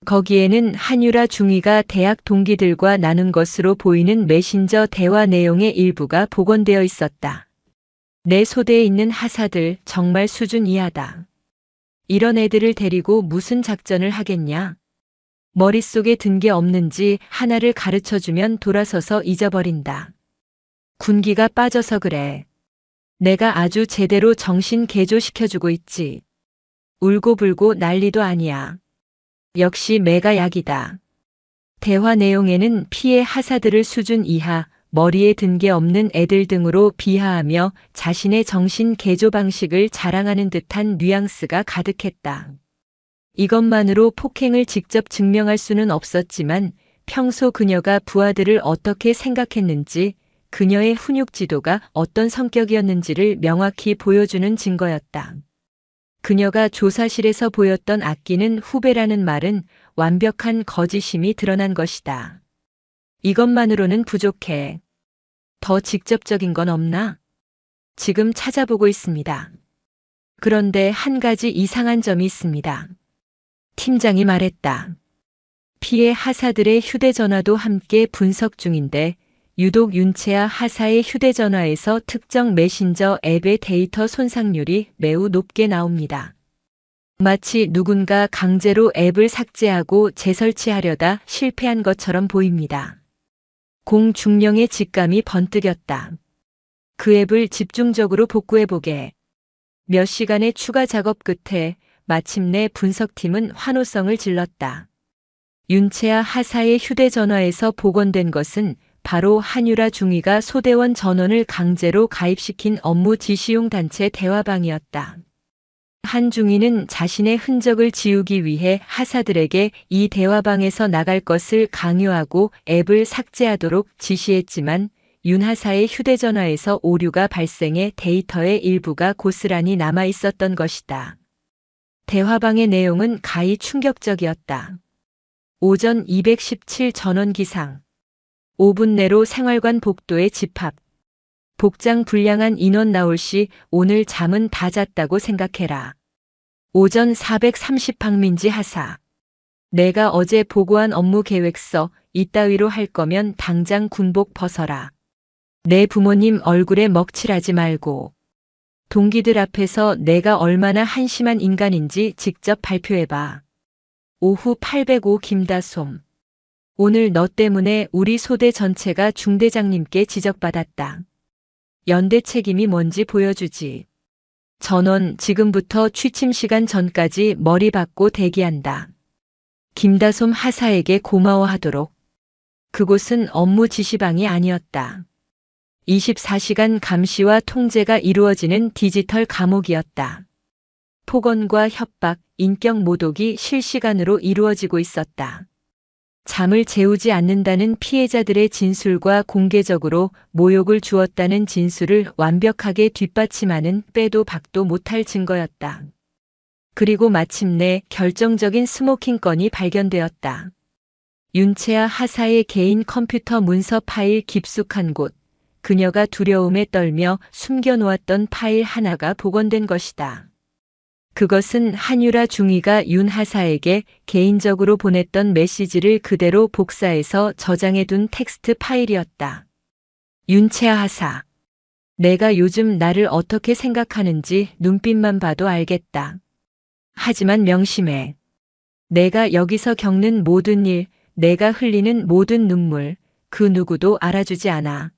Speaker 1: 거기에는 한유라 중위가 대학 동기들과 나눈 것으로 보이는 메신저 대화 내용의 일부가 복원되어 있었다. 내 소대에 있는 하사들 정말 수준 이하다. 이런 애들을 데리고 무슨 작전을 하겠냐? 머릿속에 든 게 없는지 하나를 가르쳐주면 돌아서서 잊어버린다. 군기가 빠져서 그래. 내가 아주 제대로 정신 개조시켜주고 있지. 울고불고 난리도 아니야. 역시 매가 약이다. 대화 내용에는 피해 하사들을 수준 이하, 머리에 든 게 없는 애들 등으로 비하하며 자신의 정신 개조 방식을 자랑하는 듯한 뉘앙스가 가득했다. 이것만으로 폭행을 직접 증명할 수는 없었지만 평소 그녀가 부하들을 어떻게 생각했는지, 그녀의 훈육 지도가 어떤 성격이었는지를 명확히 보여주는 증거였다. 그녀가 조사실에서 보였던 아끼는 후배라는 말은 완벽한 거짓임이 드러난 것이다. 이것만으로는 부족해. 더 직접적인 건 없나? 지금 찾아보고 있습니다. 그런데 한 가지 이상한 점이 있습니다. 팀장이 말했다. 피해 하사들의 휴대전화도 함께 분석 중인데 유독 윤채아 하사의 휴대전화에서 특정 메신저 앱의 데이터 손상률이 매우 높게 나옵니다. 마치 누군가 강제로 앱을 삭제하고 재설치하려다 실패한 것처럼 보입니다. 공중령의 직감이 번뜩였다. 그 앱을 집중적으로 복구해보게. 몇 시간의 추가 작업 끝에 마침내 분석팀은 환호성을 질렀다. 윤채아 하사의 휴대전화에서 복원된 것은 바로 한유라 중위가 소대원 전원을 강제로 가입시킨 업무 지시용 단체 대화방이었다. 한 중위는 자신의 흔적을 지우기 위해 하사들에게 이 대화방에서 나갈 것을 강요하고 앱을 삭제하도록 지시했지만 윤 하사의 휴대전화에서 오류가 발생해 데이터의 일부가 고스란히 남아 있었던 것이다. 대화방의 내용은 가히 충격적이었다. 오전 217 전원 기상. 5분 내로 생활관 복도에 집합. 복장 불량한 인원 나올 시 오늘 잠은 다 잤다고 생각해라. 오전 430 박민지 하사. 내가 어제 보고한 업무 계획서 이따위로 할 거면 당장 군복 벗어라. 내 부모님 얼굴에 먹칠하지 말고. 동기들 앞에서 내가 얼마나 한심한 인간인지 직접 발표해봐. 오후 805 김다솜. 오늘 너 때문에 우리 소대 전체가 중대장님께 지적받았다. 연대 책임이 뭔지 보여주지. 전원 지금부터 취침 시간 전까지 머리 박고 대기한다. 김다솜 하사에게 고마워하도록. 그곳은 업무 지시방이 아니었다. 24시간 감시와 통제가 이루어지는 디지털 감옥이었다. 폭언과 협박, 인격 모독이 실시간으로 이루어지고 있었다. 잠을 재우지 않는다는 피해자들의 진술과 공개적으로 모욕을 주었다는 진술을 완벽하게 뒷받침하는 빼도 박도 못할 증거였다. 그리고 마침내 결정적인 스모킹 건이 발견되었다. 윤채아 하사의 개인 컴퓨터 문서 파일 깊숙한 곳, 그녀가 두려움에 떨며 숨겨놓았던 파일 하나가 복원된 것이다. 그것은 한유라 중위가 윤 하사에게 개인적으로 보냈던 메시지를 그대로 복사해서 저장해둔 텍스트 파일이었다. 윤채아 하사. 내가 요즘 나를 어떻게 생각하는지 눈빛만 봐도 알겠다. 하지만 명심해. 내가 여기서 겪는 모든 일, 내가 흘리는 모든 눈물, 그 누구도 알아주지 않아.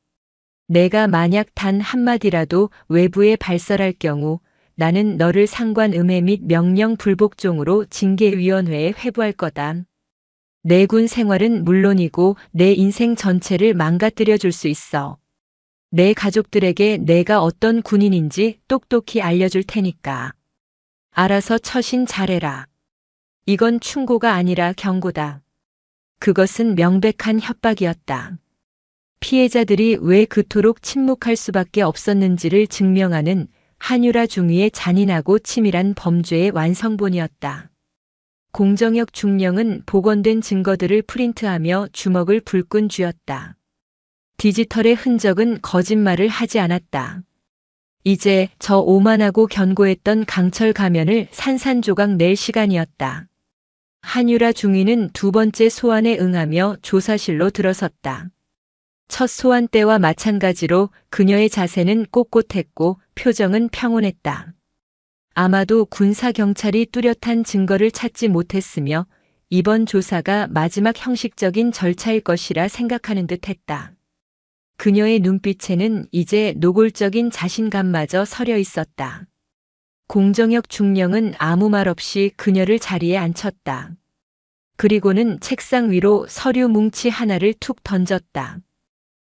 Speaker 1: 내가 만약 단 한마디라도 외부에 발설할 경우 나는 너를 상관음해 및 명령 불복종으로 징계위원회에 회부할 거다. 내 군 생활은 물론이고 내 인생 전체를 망가뜨려 줄 수 있어. 내 가족들에게 내가 어떤 군인인지 똑똑히 알려줄 테니까. 알아서 처신 잘해라. 이건 충고가 아니라 경고다. 그것은 명백한 협박이었다. 피해자들이 왜 그토록 침묵할 수밖에 없었는지를 증명하는 한유라 중위의 잔인하고 치밀한 범죄의 완성본이었다. 공정혁 중령은 복원된 증거들을 프린트하며 주먹을 불끈 쥐었다. 디지털의 흔적은 거짓말을 하지 않았다. 이제 저 오만하고 견고했던 강철 가면을 산산조각 낼 시간이었다. 한유라 중위는 두 번째 소환에 응하며 조사실로 들어섰다. 첫 소환 때와 마찬가지로 그녀의 자세는 꼿꼿했고 표정은 평온했다. 아마도 군사경찰이 뚜렷한 증거를 찾지 못했으며 이번 조사가 마지막 형식적인 절차일 것이라 생각하는 듯했다. 그녀의 눈빛에는 이제 노골적인 자신감마저 서려 있었다. 공정혁 중령은 아무 말 없이 그녀를 자리에 앉혔다. 그리고는 책상 위로 서류 뭉치 하나를 툭 던졌다.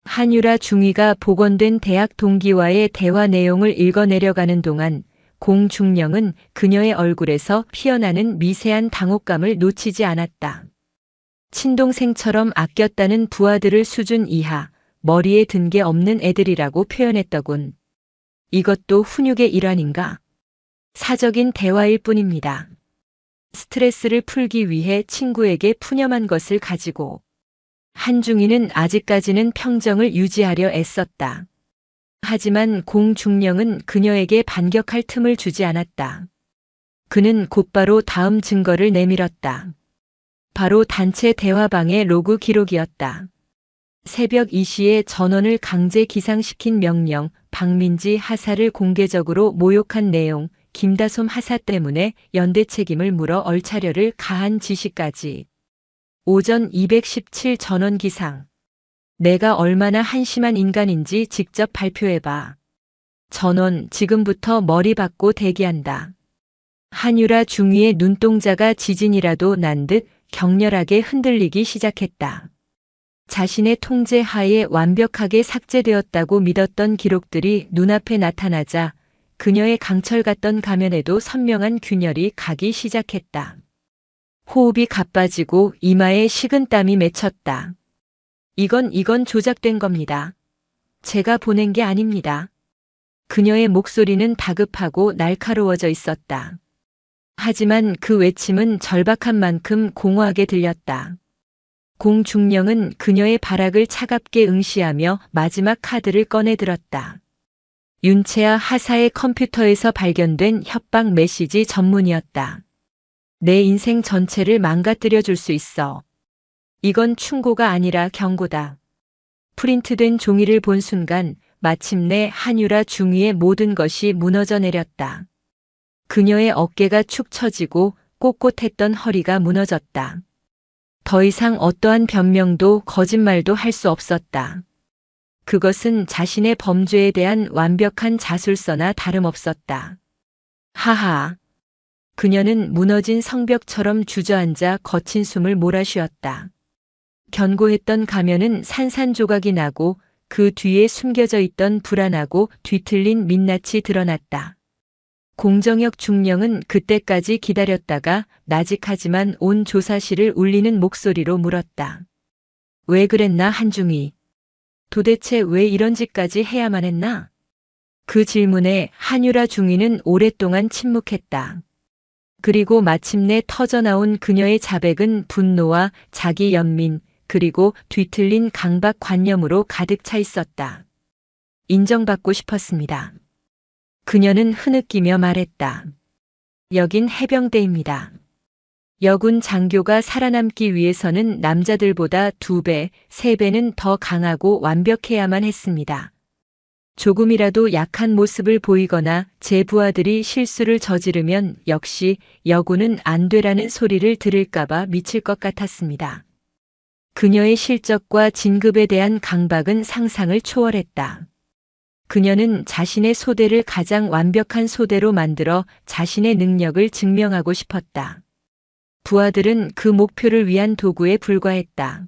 Speaker 1: 한유라 중위가 복원된 대학 동기와의 대화 내용을 읽어내려가는 동안 공 중령은 그녀의 얼굴에서 피어나는 미세한 당혹감을 놓치지 않았다. 친동생처럼 아꼈다는 부하들을 수준 이하, 머리에 든 게 없는 애들이라고 표현했더군. 이것도 훈육의 일환인가? 사적인 대화일 뿐입니다. 스트레스를 풀기 위해 친구에게 푸념한 것을 가지고 한중이는 아직까지는 평정을 유지하려 애썼다. 하지만 공 중령은 그녀에게 반격할 틈을 주지 않았다. 그는 곧바로 다음 증거를 내밀었다. 바로 단체 대화방의 로그 기록이었다. 새벽 2시에 전원을 강제 기상시킨 명령, 박민지 하사를 공개적으로 모욕한 내용, 김다솜 하사 때문에 연대 책임을 물어 얼차려를 가한 지시까지. 오전 217 전원 기상. 내가 얼마나 한심한 인간인지 직접 발표해봐. 전원 지금부터 머리 박고 대기한다. 한유라 중위의 눈동자가 지진이라도 난 듯 격렬하게 흔들리기 시작했다. 자신의 통제 하에 완벽하게 삭제되었다고 믿었던 기록들이 눈앞에 나타나자 그녀의 강철 같던 가면에도 선명한 균열이 가기 시작했다. 호흡이 가빠지고 이마에 식은땀이 맺혔다. 이건 조작된 겁니다. 제가 보낸 게 아닙니다. 그녀의 목소리는 다급하고 날카로워져 있었다. 하지만 그 외침은 절박한 만큼 공허하게 들렸다. 공 중령은 그녀의 발악을 차갑게 응시하며 마지막 카드를 꺼내 들었다. 윤채아 하사의 컴퓨터에서 발견된 협박 메시지 전문이었다. 내 인생 전체를 망가뜨려 줄 수 있어. 이건 충고가 아니라 경고다. 프린트된 종이를 본 순간 마침내 한유라 중위의 모든 것이 무너져 내렸다. 그녀의 어깨가 축 처지고 꼿꼿했던 허리가 무너졌다. 더 이상 어떠한 변명도 거짓말도 할 수 없었다. 그것은 자신의 범죄에 대한 완벽한 자술서나 다름없었다. 하하. 그녀는 무너진 성벽처럼 주저앉아 거친 숨을 몰아쉬었다. 견고했던 가면은 산산조각이 나고 그 뒤에 숨겨져 있던 불안하고 뒤틀린 민낯이 드러났다. 공정혁 중령은 그때까지 기다렸다가 나직하지만 온 조사실을 울리는 목소리로 물었다. 왜 그랬나 한중이? 도대체 왜 이런 짓까지 해야만 했나? 그 질문에 한유라 중위는 오랫동안 침묵했다. 그리고 마침내 터져나온 그녀의 자백은 분노와 자기 연민, 그리고 뒤틀린 강박관념으로 가득 차 있었다. 인정받고 싶었습니다. 그녀는 흐느끼며 말했다. 여긴 해병대입니다. 여군 장교가 살아남기 위해서는 남자들보다 2배, 3배는 더 강하고 완벽해야만 했습니다. 조금이라도 약한 모습을 보이거나 제 부하들이 실수를 저지르면 역시 여군은 안 되라는 소리를 들을까봐 미칠 것 같았습니다. 그녀의 실적과 진급에 대한 강박은 상상을 초월했다. 그녀는 자신의 소대를 가장 완벽한 소대로 만들어 자신의 능력을 증명하고 싶었다. 부하들은 그 목표를 위한 도구에 불과했다.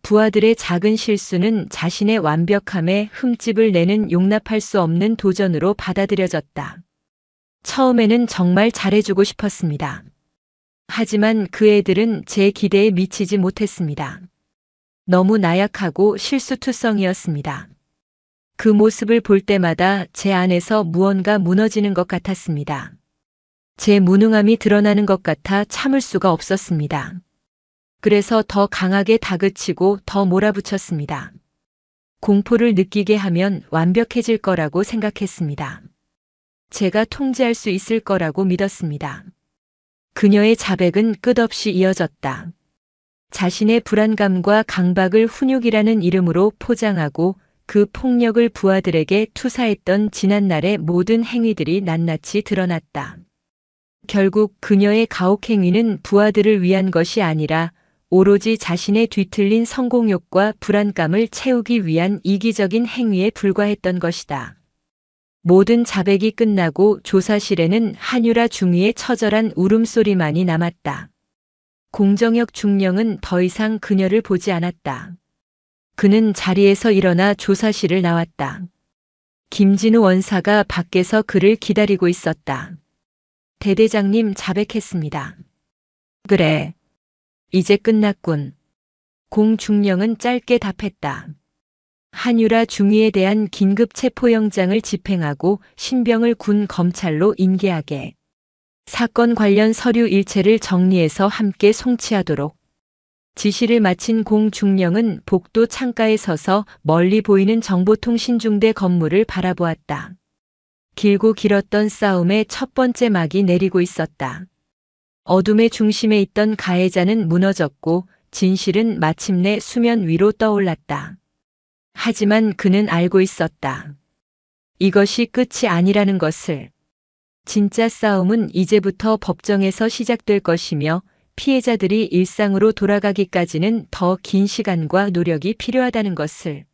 Speaker 1: 부하들의 작은 실수는 자신의 완벽함에 흠집을 내는 용납할 수 없는 도전으로 받아들여졌다. 처음에는 정말 잘해주고 싶었습니다. 하지만 그 애들은 제 기대에 미치지 못했습니다. 너무 나약하고 실수투성이었습니다. 그 모습을 볼 때마다 제 안에서 무언가 무너지는 것 같았습니다. 제 무능함이 드러나는 것 같아 참을 수가 없었습니다. 그래서 더 강하게 다그치고 더 몰아붙였습니다. 공포를 느끼게 하면 완벽해질 거라고 생각했습니다. 제가 통제할 수 있을 거라고 믿었습니다. 그녀의 자백은 끝없이 이어졌다. 자신의 불안감과 강박을 훈육이라는 이름으로 포장하고 그 폭력을 부하들에게 투사했던 지난날의 모든 행위들이 낱낱이 드러났다. 결국 그녀의 가혹행위는 부하들을 위한 것이 아니라 오로지 자신의 뒤틀린 성공욕과 불안감을 채우기 위한 이기적인 행위에 불과했던 것이다. 모든 자백이 끝나고 조사실에는 한유라 중위의 처절한 울음소리만이 남았다. 공정혁 중령은 더 이상 그녀를 보지 않았다. 그는 자리에서 일어나 조사실을 나왔다. 김진우 원사가 밖에서 그를 기다리고 있었다. 대대장님 자백했습니다. 그래. 이제 끝났군. 공중령은 짧게 답했다. 한유라 중위에 대한 긴급 체포영장을 집행하고 신병을 군 검찰로 인계하게. 사건 관련 서류 일체를 정리해서 함께 송치하도록. 지시를 마친 공중령은 복도 창가에 서서 멀리 보이는 정보통신중대 건물을 바라보았다. 길고 길었던 싸움의 첫 번째 막이 내리고 있었다. 어둠의 중심에 있던 가해자는 무너졌고 진실은 마침내 수면 위로 떠올랐다. 하지만 그는 알고 있었다. 이것이 끝이 아니라는 것을. 진짜 싸움은 이제부터 법정에서 시작될 것이며 피해자들이 일상으로 돌아가기까지는 더 긴 시간과 노력이 필요하다는 것을.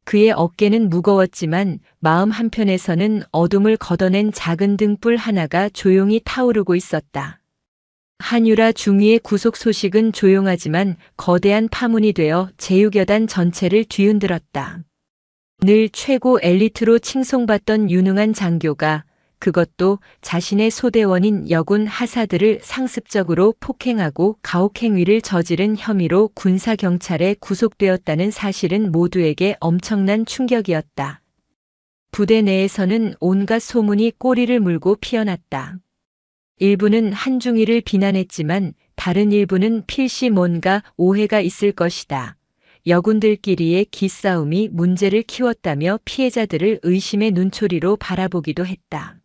Speaker 1: 그의 어깨는 무거웠지만 마음 한편에서는 어둠을 걷어낸 작은 등불 하나가 조용히 타오르고 있었다. 한유라 중위의 구속 소식은 조용하지만 거대한 파문이 되어 제육여단 전체를 뒤흔들었다. 늘 최고 엘리트로 칭송받던 유능한 장교가 그것도 자신의 소대원인 여군 하사들을 상습적으로 폭행하고 가혹행위를 저지른 혐의로 군사경찰에 구속되었다는 사실은 모두에게 엄청난 충격이었다. 부대 내에서는 온갖 소문이 꼬리를 물고 피어났다. 일부는 한중이를 비난했지만 다른 일부는 필시 뭔가 오해가 있을 것이다. 여군들끼리의 기싸움이 문제를 키웠다며 피해자들을 의심의 눈초리로 바라보기도 했다.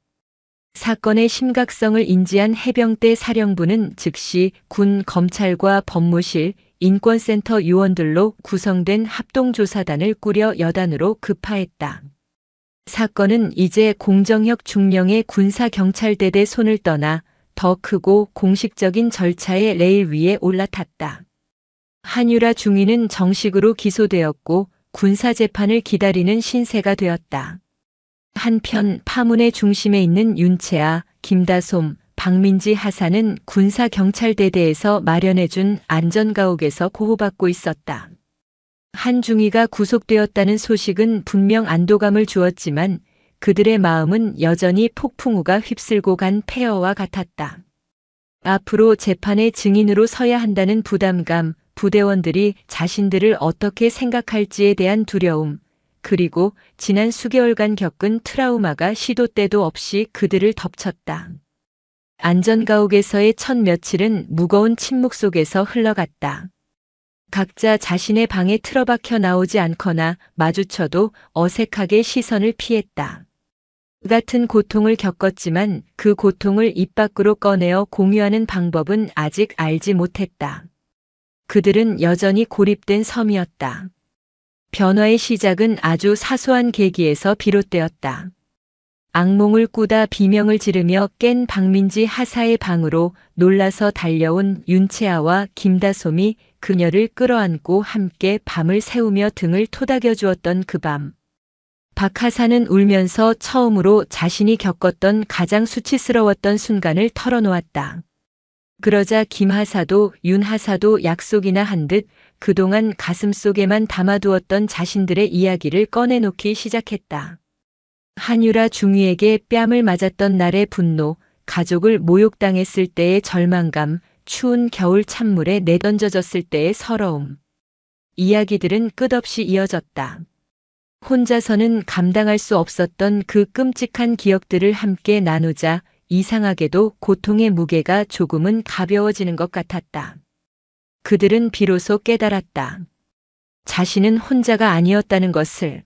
Speaker 1: 사건의 심각성을 인지한 해병대 사령부는 즉시 군, 검찰과 법무실, 인권센터 요원들로 구성된 합동조사단을 꾸려 여단으로 급파했다. 사건은 이제 공정혁 중령의 군사경찰대대 손을 떠나 더 크고 공식적인 절차의 레일 위에 올라탔다. 한유라 중위는 정식으로 기소되었고 군사재판을 기다리는 신세가 되었다. 한편 파문의 중심에 있는 윤채아, 김다솜, 박민지 하사는 군사경찰대대에서 마련해준 안전가옥에서 보호받고 있었다. 한중위가 구속되었다는 소식은 분명 안도감을 주었지만 그들의 마음은 여전히 폭풍우가 휩쓸고 간 폐허와 같았다. 앞으로 재판의 증인으로 서야 한다는 부담감, 부대원들이 자신들을 어떻게 생각할지에 대한 두려움, 그리고 지난 수개월간 겪은 트라우마가 시도 때도 없이 그들을 덮쳤다. 안전가옥에서의 첫 며칠은 무거운 침묵 속에서 흘러갔다. 각자 자신의 방에 틀어박혀 나오지 않거나 마주쳐도 어색하게 시선을 피했다. 같은 고통을 겪었지만 그 고통을 입 밖으로 꺼내어 공유하는 방법은 아직 알지 못했다. 그들은 여전히 고립된 섬이었다. 변화의 시작은 아주 사소한 계기에서 비롯되었다. 악몽을 꾸다 비명을 지르며 깬 박민지 하사의 방으로 놀라서 달려온 윤채아와 김다솜이 그녀를 끌어안고 함께 밤을 새우며 등을 토닥여 주었던 그 밤. 박 하사는 울면서 처음으로 자신이 겪었던 가장 수치스러웠던 순간을 털어놓았다. 그러자 김 하사도 윤 하사도 약속이나 한 듯 그동안 가슴속에만 담아두었던 자신들의 이야기를 꺼내놓기 시작했다. 한유라 중위에게 뺨을 맞았던 날의 분노, 가족을 모욕당했을 때의 절망감, 추운 겨울 찬물에 내던져졌을 때의 서러움. 이야기들은 끝없이 이어졌다. 혼자서는 감당할 수 없었던 그 끔찍한 기억들을 함께 나누자 이상하게도 고통의 무게가 조금은 가벼워지는 것 같았다. 그들은 비로소 깨달았다. 자신은 혼자가 아니었다는 것을.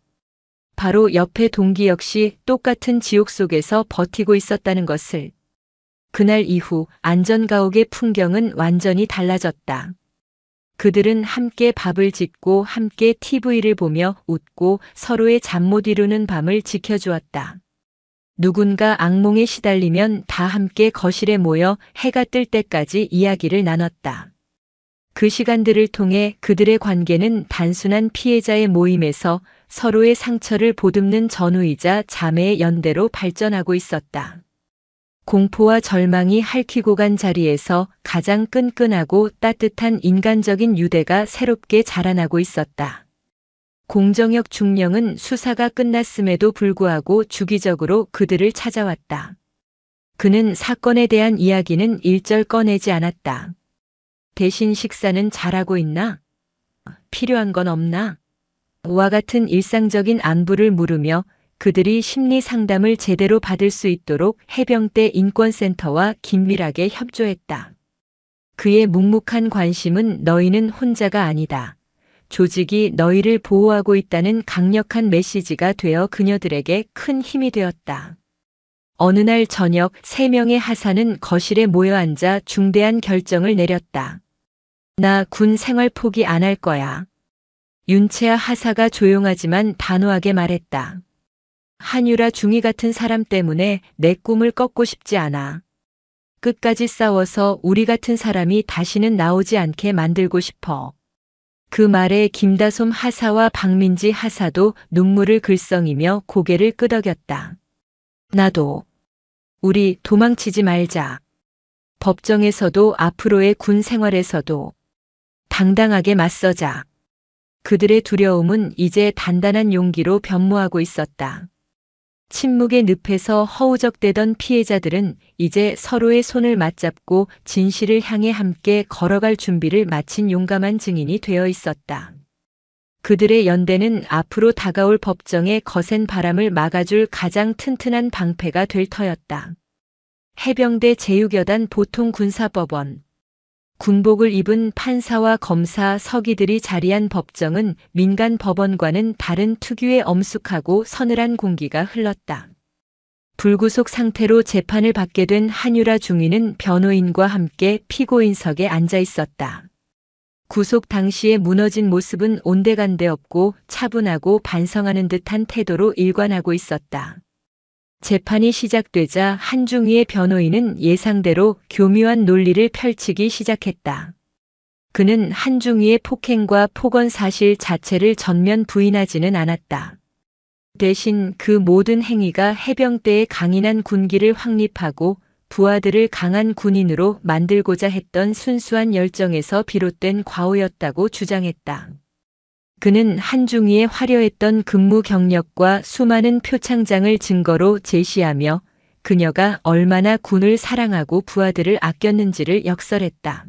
Speaker 1: 바로 옆의 동기 역시 똑같은 지옥 속에서 버티고 있었다는 것을. 그날 이후 안전가옥의 풍경은 완전히 달라졌다. 그들은 함께 밥을 짓고 함께 TV를 보며 웃고 서로의 잠 못 이루는 밤을 지켜주었다. 누군가 악몽에 시달리면 다 함께 거실에 모여 해가 뜰 때까지 이야기를 나눴다. 그 시간들을 통해 그들의 관계는 단순한 피해자의 모임에서 서로의 상처를 보듬는 전우이자 자매의 연대로 발전하고 있었다. 공포와 절망이 핥히고 간 자리에서 가장 끈끈하고 따뜻한 인간적인 유대가 새롭게 자라나고 있었다. 공정혁 중령은 수사가 끝났음에도 불구하고 주기적으로 그들을 찾아왔다. 그는 사건에 대한 이야기는 일절 꺼내지 않았다. 대신 식사는 잘하고 있나? 필요한 건 없나? 와 같은 일상적인 안부를 물으며 그들이 심리 상담을 제대로 받을 수 있도록 해병대 인권센터와 긴밀하게 협조했다. 그의 묵묵한 관심은 너희는 혼자가 아니다. 조직이 너희를 보호하고 있다는 강력한 메시지가 되어 그녀들에게 큰 힘이 되었다. 어느 날 저녁 3명의 하사는 거실에 모여 앉아 중대한 결정을 내렸다. 나 군 생활 포기 안 할 거야. 윤채아 하사가 조용하지만 단호하게 말했다. 한유라 중위 같은 사람 때문에 내 꿈을 꺾고 싶지 않아. 끝까지 싸워서 우리 같은 사람이 다시는 나오지 않게 만들고 싶어. 그 말에 김다솜 하사와 박민지 하사도 눈물을 글썽이며 고개를 끄덕였다. 나도. 우리 도망치지 말자. 법정에서도 앞으로의 군 생활에서도 당당하게 맞서자. 그들의 두려움은 이제 단단한 용기로 변모하고 있었다. 침묵의 늪에서 허우적대던 피해자들은 이제 서로의 손을 맞잡고 진실을 향해 함께 걸어갈 준비를 마친 용감한 증인이 되어 있었다. 그들의 연대는 앞으로 다가올 법정의 거센 바람을 막아줄 가장 튼튼한 방패가 될 터였다. 해병대 제6여단 보통군사법원. 군복을 입은 판사와 검사, 서기들이 자리한 법정은 민간 법원과는 다른 특유의 엄숙하고 서늘한 공기가 흘렀다. 불구속 상태로 재판을 받게 된 한유라 중위는 변호인과 함께 피고인석에 앉아 있었다. 구속 당시의 무너진 모습은 온데간데 없고 차분하고 반성하는 듯한 태도로 일관하고 있었다. 재판이 시작되자 한중희의 변호인은 예상대로 교묘한 논리를 펼치기 시작했다. 그는 한중희의 폭행과 폭언 사실 자체를 전면 부인하지는 않았다. 대신 그 모든 행위가 해병대의 강인한 군기를 확립하고 부하들을 강한 군인으로 만들고자 했던 순수한 열정에서 비롯된 과오였다고 주장했다. 그는 한중희의 화려했던 근무 경력과 수많은 표창장을 증거로 제시하며 그녀가 얼마나 군을 사랑하고 부하들을 아꼈는지를 역설했다.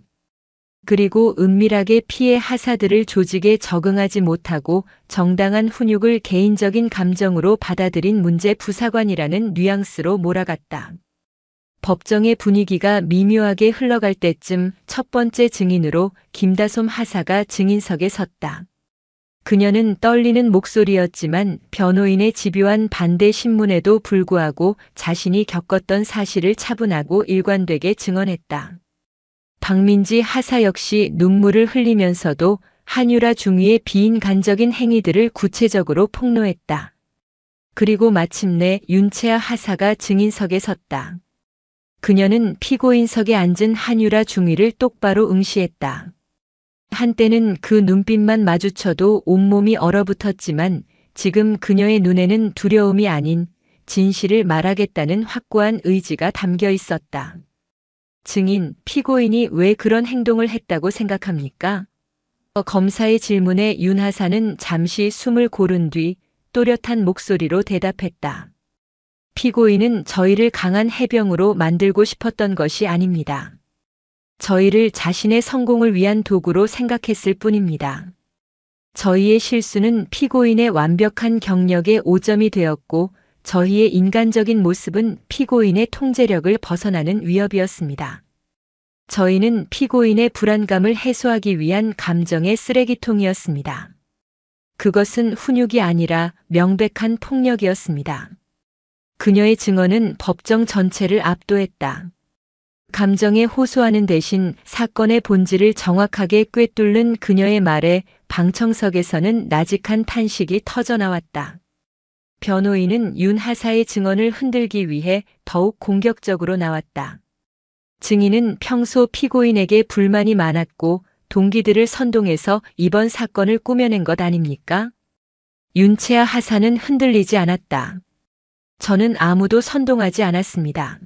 Speaker 1: 그리고 은밀하게 피해 하사들을 조직에 적응하지 못하고 정당한 훈육을 개인적인 감정으로 받아들인 문제 부사관이라는 뉘앙스로 몰아갔다. 법정의 분위기가 미묘하게 흘러갈 때쯤 첫 번째 증인으로 김다솜 하사가 증인석에 섰다. 그녀는 떨리는 목소리였지만 변호인의 집요한 반대 신문에도 불구하고 자신이 겪었던 사실을 차분하고 일관되게 증언했다. 박민지 하사 역시 눈물을 흘리면서도 한유라 중위의 비인간적인 행위들을 구체적으로 폭로했다. 그리고 마침내 윤채아 하사가 증인석에 섰다. 그녀는 피고인석에 앉은 한유라 중위를 똑바로 응시했다. 한때는 그 눈빛만 마주쳐도 온몸이 얼어붙었지만 지금 그녀의 눈에는 두려움이 아닌 진실을 말하겠다는 확고한 의지가 담겨 있었다. 증인, 피고인이 왜 그런 행동을 했다고 생각합니까? 검사의 질문에 윤 하사는 잠시 숨을 고른 뒤 또렷한 목소리로 대답했다. 피고인은 저희를 강한 해병으로 만들고 싶었던 것이 아닙니다. 저희를 자신의 성공을 위한 도구로 생각했을 뿐입니다. 저희의 실수는 피고인의 완벽한 경력의 오점이 되었고 저희의 인간적인 모습은 피고인의 통제력을 벗어나는 위협이었습니다. 저희는 피고인의 불안감을 해소하기 위한 감정의 쓰레기통이었습니다. 그것은 훈육이 아니라 명백한 폭력이었습니다. 그녀의 증언은 법정 전체를 압도했다. 감정에 호소하는 대신 사건의 본질을 정확하게 꿰뚫는 그녀의 말에 방청석에서는 나직한 탄식이 터져나왔다. 변호인은 윤 하사의 증언을 흔들기 위해 더욱 공격적으로 나왔다. 증인은 평소 피고인에게 불만이 많았고 동기들을 선동해서 이번 사건을 꾸며낸 것 아닙니까? 윤채아 하사는 흔들리지 않았다. 저는 아무도 선동하지 않았습니다.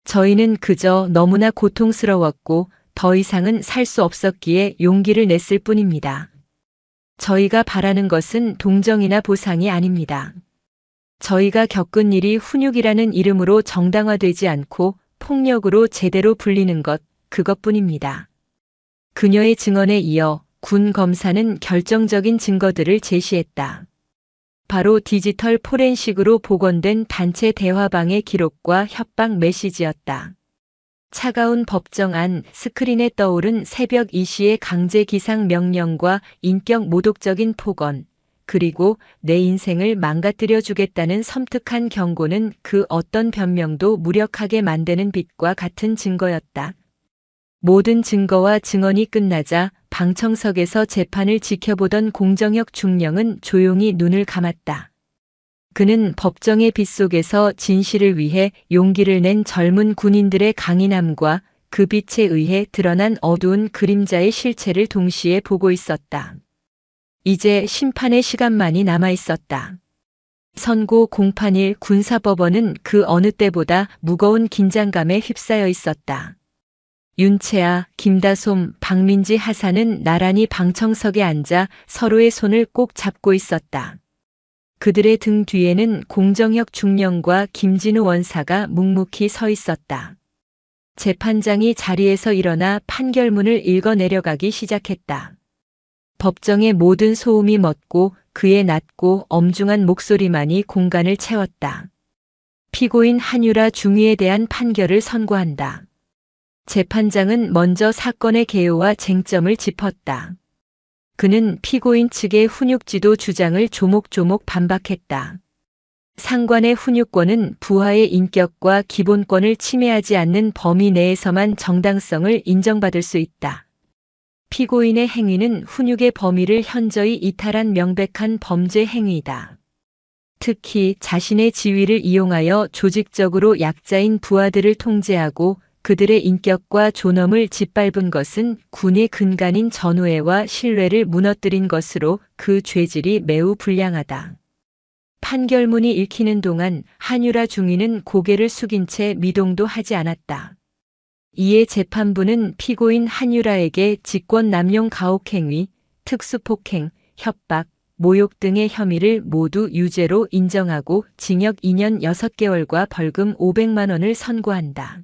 Speaker 1: 저희는 그저 너무나 고통스러웠고 더 이상은 살 수 없었기에 용기를 냈을 뿐입니다. 저희가 바라는 것은 동정이나 보상이 아닙니다. 저희가 겪은 일이 훈육이라는 이름으로 정당화되지 않고 폭력으로 제대로 불리는 것, 그것뿐입니다. 그녀의 증언에 이어 군 검사는 결정적인 증거들을 제시했다. 바로 디지털 포렌식으로 복원된 단체 대화방의 기록과 협박 메시지였다. 차가운 법정 안 스크린에 떠오른 새벽 2시의 강제 기상 명령과 인격 모독적인 폭언, 그리고 내 인생을 망가뜨려 주겠다는 섬뜩한 경고는 그 어떤 변명도 무력하게 만드는 빛과 같은 증거였다. 모든 증거와 증언이 끝나자 방청석에서 재판을 지켜보던 공정혁 중령은 조용히 눈을 감았다. 그는 법정의 빛 속에서 진실을 위해 용기를 낸 젊은 군인들의 강인함과 그 빛에 의해 드러난 어두운 그림자의 실체를 동시에 보고 있었다. 이제 심판의 시간만이 남아 있었다. 선고 공판일 군사법원은 그 어느 때보다 무거운 긴장감에 휩싸여 있었다. 윤채아, 김다솜, 박민지 하사는 나란히 방청석에 앉아 서로의 손을 꼭 잡고 있었다. 그들의 등 뒤에는 공정혁 중령과 김진우 원사가 묵묵히 서 있었다. 재판장이 자리에서 일어나 판결문을 읽어 내려가기 시작했다. 법정의 모든 소음이 멎고 그의 낮고 엄중한 목소리만이 공간을 채웠다. 피고인 한유라 중위에 대한 판결을 선고한다. 재판장은 먼저 사건의 개요와 쟁점을 짚었다. 그는 피고인 측의 훈육지도 주장을 조목조목 반박했다. 상관의 훈육권은 부하의 인격과 기본권을 침해하지 않는 범위 내에서만 정당성을 인정받을 수 있다. 피고인의 행위는 훈육의 범위를 현저히 이탈한 명백한 범죄 행위이다. 특히 자신의 지위를 이용하여 조직적으로 약자인 부하들을 통제하고 그들의 인격과 존엄을 짓밟은 것은 군의 근간인 전우애와 신뢰를 무너뜨린 것으로 그 죄질이 매우 불량하다. 판결문이 읽히는 동안 한유라 중위는 고개를 숙인 채 미동도 하지 않았다. 이에 재판부는 피고인 한유라에게 직권 남용 가혹행위, 특수폭행, 협박, 모욕 등의 혐의를 모두 유죄로 인정하고 징역 2년 6개월과 벌금 500만 원을 선고한다.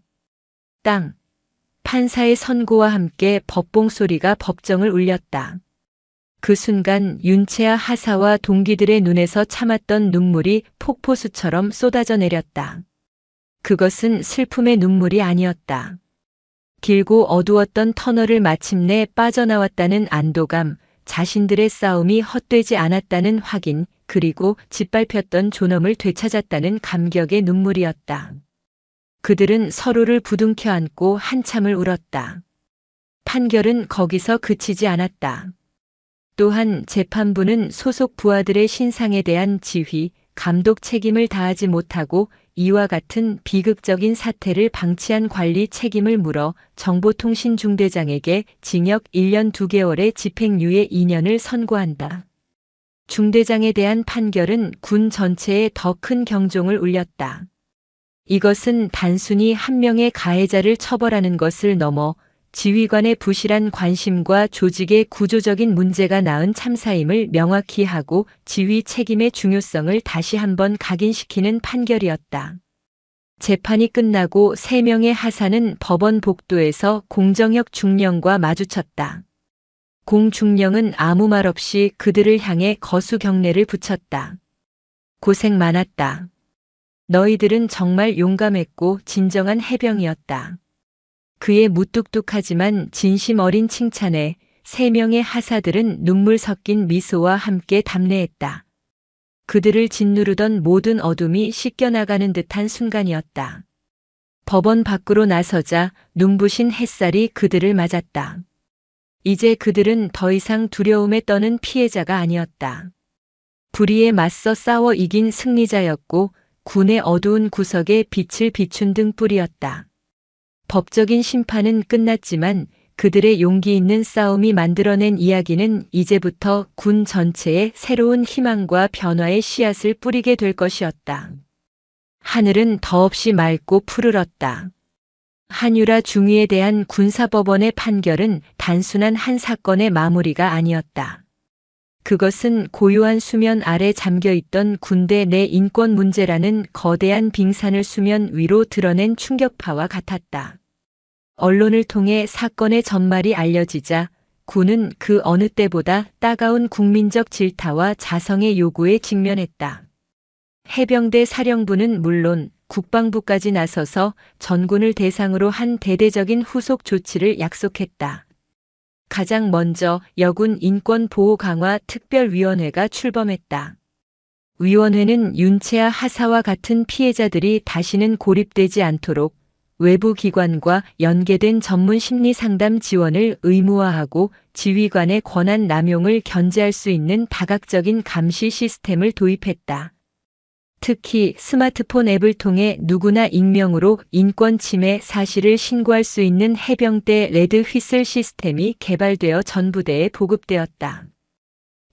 Speaker 1: 땅. 판사의 선고와 함께 법봉 소리가 법정을 울렸다. 그 순간 윤채아 하사와 동기들의 눈에서 참았던 눈물이 폭포수처럼 쏟아져 내렸다. 그것은 슬픔의 눈물이 아니었다. 길고 어두웠던 터널을 마침내 빠져나왔다는 안도감, 자신들의 싸움이 헛되지 않았다는 확인, 그리고 짓밟혔던 존엄을 되찾았다는 감격의 눈물이었다. 그들은 서로를 부둥켜 안고 한참을 울었다. 판결은 거기서 그치지 않았다. 또한 재판부는 소속 부하들의 신상에 대한 지휘, 감독 책임을 다하지 못하고 이와 같은 비극적인 사태를 방치한 관리 책임을 물어 정보통신중대장에게 징역 1년 2개월의 집행유예 2년을 선고한다. 중대장에 대한 판결은 군 전체에 더 큰 경종을 울렸다. 이것은 단순히 한 명의 가해자를 처벌하는 것을 넘어 지휘관의 부실한 관심과 조직의 구조적인 문제가 낳은 참사임을 명확히 하고 지휘 책임의 중요성을 다시 한번 각인시키는 판결이었다. 재판이 끝나고 3명의 하사는 법원 복도에서 공정혁 중령과 마주쳤다. 공 중령은 아무 말 없이 그들을 향해 거수 경례를 붙였다. 고생 많았다. 너희들은 정말 용감했고 진정한 해병이었다. 그의 무뚝뚝하지만 진심 어린 칭찬에 3명의 하사들은 눈물 섞인 미소와 함께 답례했다. 그들을 짓누르던 모든 어둠이 씻겨나가는 듯한 순간이었다. 법원 밖으로 나서자 눈부신 햇살이 그들을 맞았다. 이제 그들은 더 이상 두려움에 떠는 피해자가 아니었다. 불의에 맞서 싸워 이긴 승리자였고 군의 어두운 구석에 빛을 비춘 등불이었다. 법적인 심판은 끝났지만 그들의 용기 있는 싸움이 만들어낸 이야기는 이제부터 군 전체에 새로운 희망과 변화의 씨앗을 뿌리게 될 것이었다. 하늘은 더없이 맑고 푸르렀다. 한유라 중위에 대한 군사법원의 판결은 단순한 한 사건의 마무리가 아니었다. 그것은 고요한 수면 아래 잠겨있던 군대 내 인권 문제라는 거대한 빙산을 수면 위로 드러낸 충격파와 같았다. 언론을 통해 사건의 전말이 알려지자 군은 그 어느 때보다 따가운 국민적 질타와 자성의 요구에 직면했다. 해병대 사령부는 물론 국방부까지 나서서 전군을 대상으로 한 대대적인 후속 조치를 약속했다. 가장 먼저 여군 인권보호 강화 특별위원회가 출범했다. 위원회는 윤채아 하사와 같은 피해자들이 다시는 고립되지 않도록 외부 기관과 연계된 전문 심리 상담 지원을 의무화하고 지휘관의 권한 남용을 견제할 수 있는 다각적인 감시 시스템을 도입했다. 특히 스마트폰 앱을 통해 누구나 익명으로 인권 침해 사실을 신고할 수 있는 해병대 레드 휘슬 시스템이 개발되어 전부대에 보급되었다.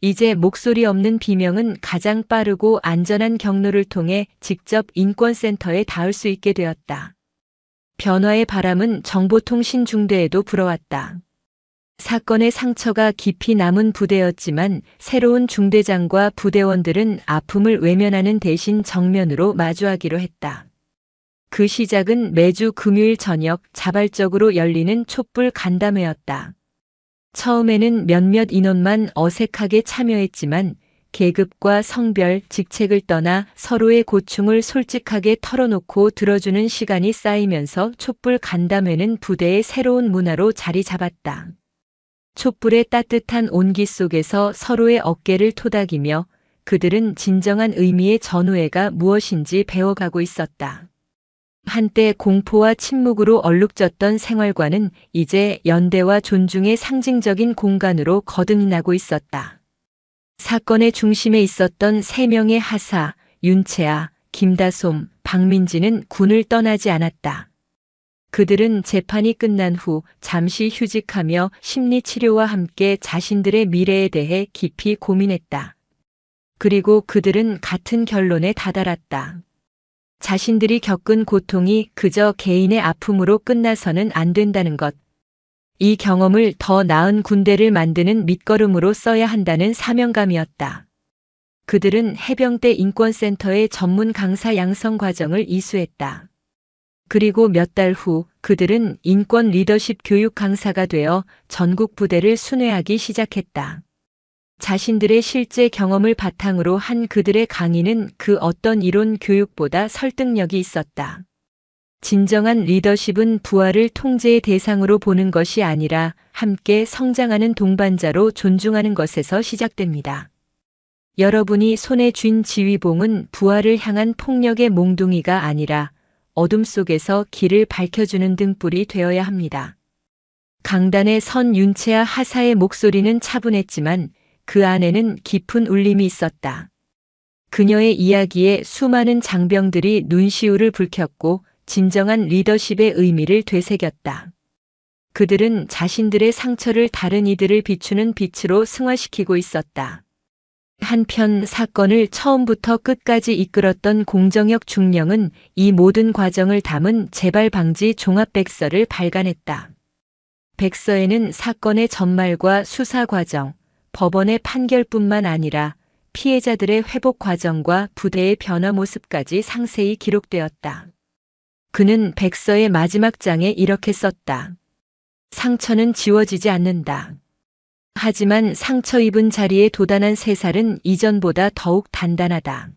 Speaker 1: 이제 목소리 없는 비명은 가장 빠르고 안전한 경로를 통해 직접 인권센터에 닿을 수 있게 되었다. 변화의 바람은 정보통신중대에도 불어왔다. 사건의 상처가 깊이 남은 부대였지만 새로운 중대장과 부대원들은 아픔을 외면하는 대신 정면으로 마주하기로 했다. 그 시작은 매주 금요일 저녁 자발적으로 열리는 촛불 간담회였다. 처음에는 몇몇 인원만 어색하게 참여했지만 계급과 성별, 직책을 떠나 서로의 고충을 솔직하게 털어놓고 들어주는 시간이 쌓이면서 촛불 간담회는 부대의 새로운 문화로 자리 잡았다. 촛불의 따뜻한 온기 속에서 서로의 어깨를 토닥이며 그들은 진정한 의미의 전우애가 무엇인지 배워가고 있었다. 한때 공포와 침묵으로 얼룩졌던 생활관은 이제 연대와 존중의 상징적인 공간으로 거듭나고 있었다. 사건의 중심에 있었던 3명의 하사, 윤채아, 김다솜, 박민지는 군을 떠나지 않았다. 그들은 재판이 끝난 후 잠시 휴직하며 심리치료와 함께 자신들의 미래에 대해 깊이 고민했다. 그리고 그들은 같은 결론에 다다랐다. 자신들이 겪은 고통이 그저 개인의 아픔으로 끝나서는 안 된다는 것. 이 경험을 더 나은 군대를 만드는 밑거름으로 써야 한다는 사명감이었다. 그들은 해병대 인권센터의 전문 강사 양성 과정을 이수했다. 그리고 몇 달 후 그들은 인권 리더십 교육 강사가 되어 전국 부대를 순회하기 시작했다. 자신들의 실제 경험을 바탕으로 한 그들의 강의는 그 어떤 이론 교육보다 설득력이 있었다. 진정한 리더십은 부하를 통제의 대상으로 보는 것이 아니라 함께 성장하는 동반자로 존중하는 것에서 시작됩니다. 여러분이 손에 쥔 지휘봉은 부하를 향한 폭력의 몽둥이가 아니라 어둠 속에서 길을 밝혀주는 등불이 되어야 합니다. 강단에 선 윤채아 하사의 목소리는 차분했지만 그 안에는 깊은 울림이 있었다. 그녀의 이야기에 수많은 장병들이 눈시울을 붉혔고 진정한 리더십의 의미를 되새겼다. 그들은 자신들의 상처를 다른 이들을 비추는 빛으로 승화시키고 있었다. 한편 사건을 처음부터 끝까지 이끌었던 공정혁 중령은 이 모든 과정을 담은 재발 방지 종합백서를 발간했다. 백서에는 사건의 전말과 수사 과정, 법원의 판결뿐만 아니라 피해자들의 회복 과정과 부대의 변화 모습까지 상세히 기록되었다. 그는 백서의 마지막 장에 이렇게 썼다. 상처는 지워지지 않는다. 하지만 상처 입은 자리에 도단한 새살은 이전보다 더욱 단단하다.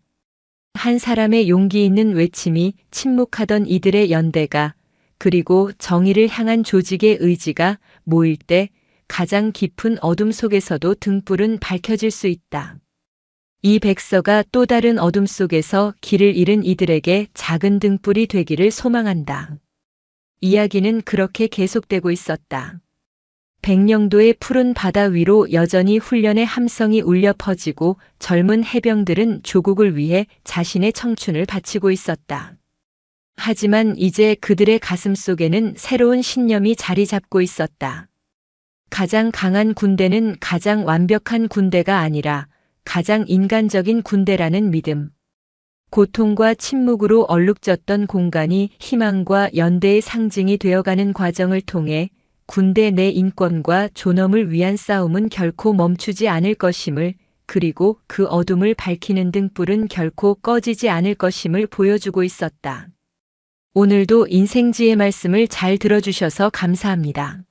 Speaker 1: 한 사람의 용기 있는 외침이 침묵하던 이들의 연대가 그리고 정의를 향한 조직의 의지가 모일 때 가장 깊은 어둠 속에서도 등불은 밝혀질 수 있다. 이 백서가 또 다른 어둠 속에서 길을 잃은 이들에게 작은 등불이 되기를 소망한다. 이야기는 그렇게 계속되고 있었다. 백령도의 푸른 바다 위로 여전히 훈련의 함성이 울려 퍼지고 젊은 해병들은 조국을 위해 자신의 청춘을 바치고 있었다. 하지만 이제 그들의 가슴 속에는 새로운 신념이 자리 잡고 있었다. 가장 강한 군대는 가장 완벽한 군대가 아니라 가장 인간적인 군대라는 믿음. 고통과 침묵으로 얼룩졌던 공간이 희망과 연대의 상징이 되어가는 과정을 통해 군대 내 인권과 존엄을 위한 싸움은 결코 멈추지 않을 것임을, 그리고 그 어둠을 밝히는 등불은 결코 꺼지지 않을 것임을 보여주고 있었다. 오늘도 인생지의 말씀을 잘 들어주셔서 감사합니다.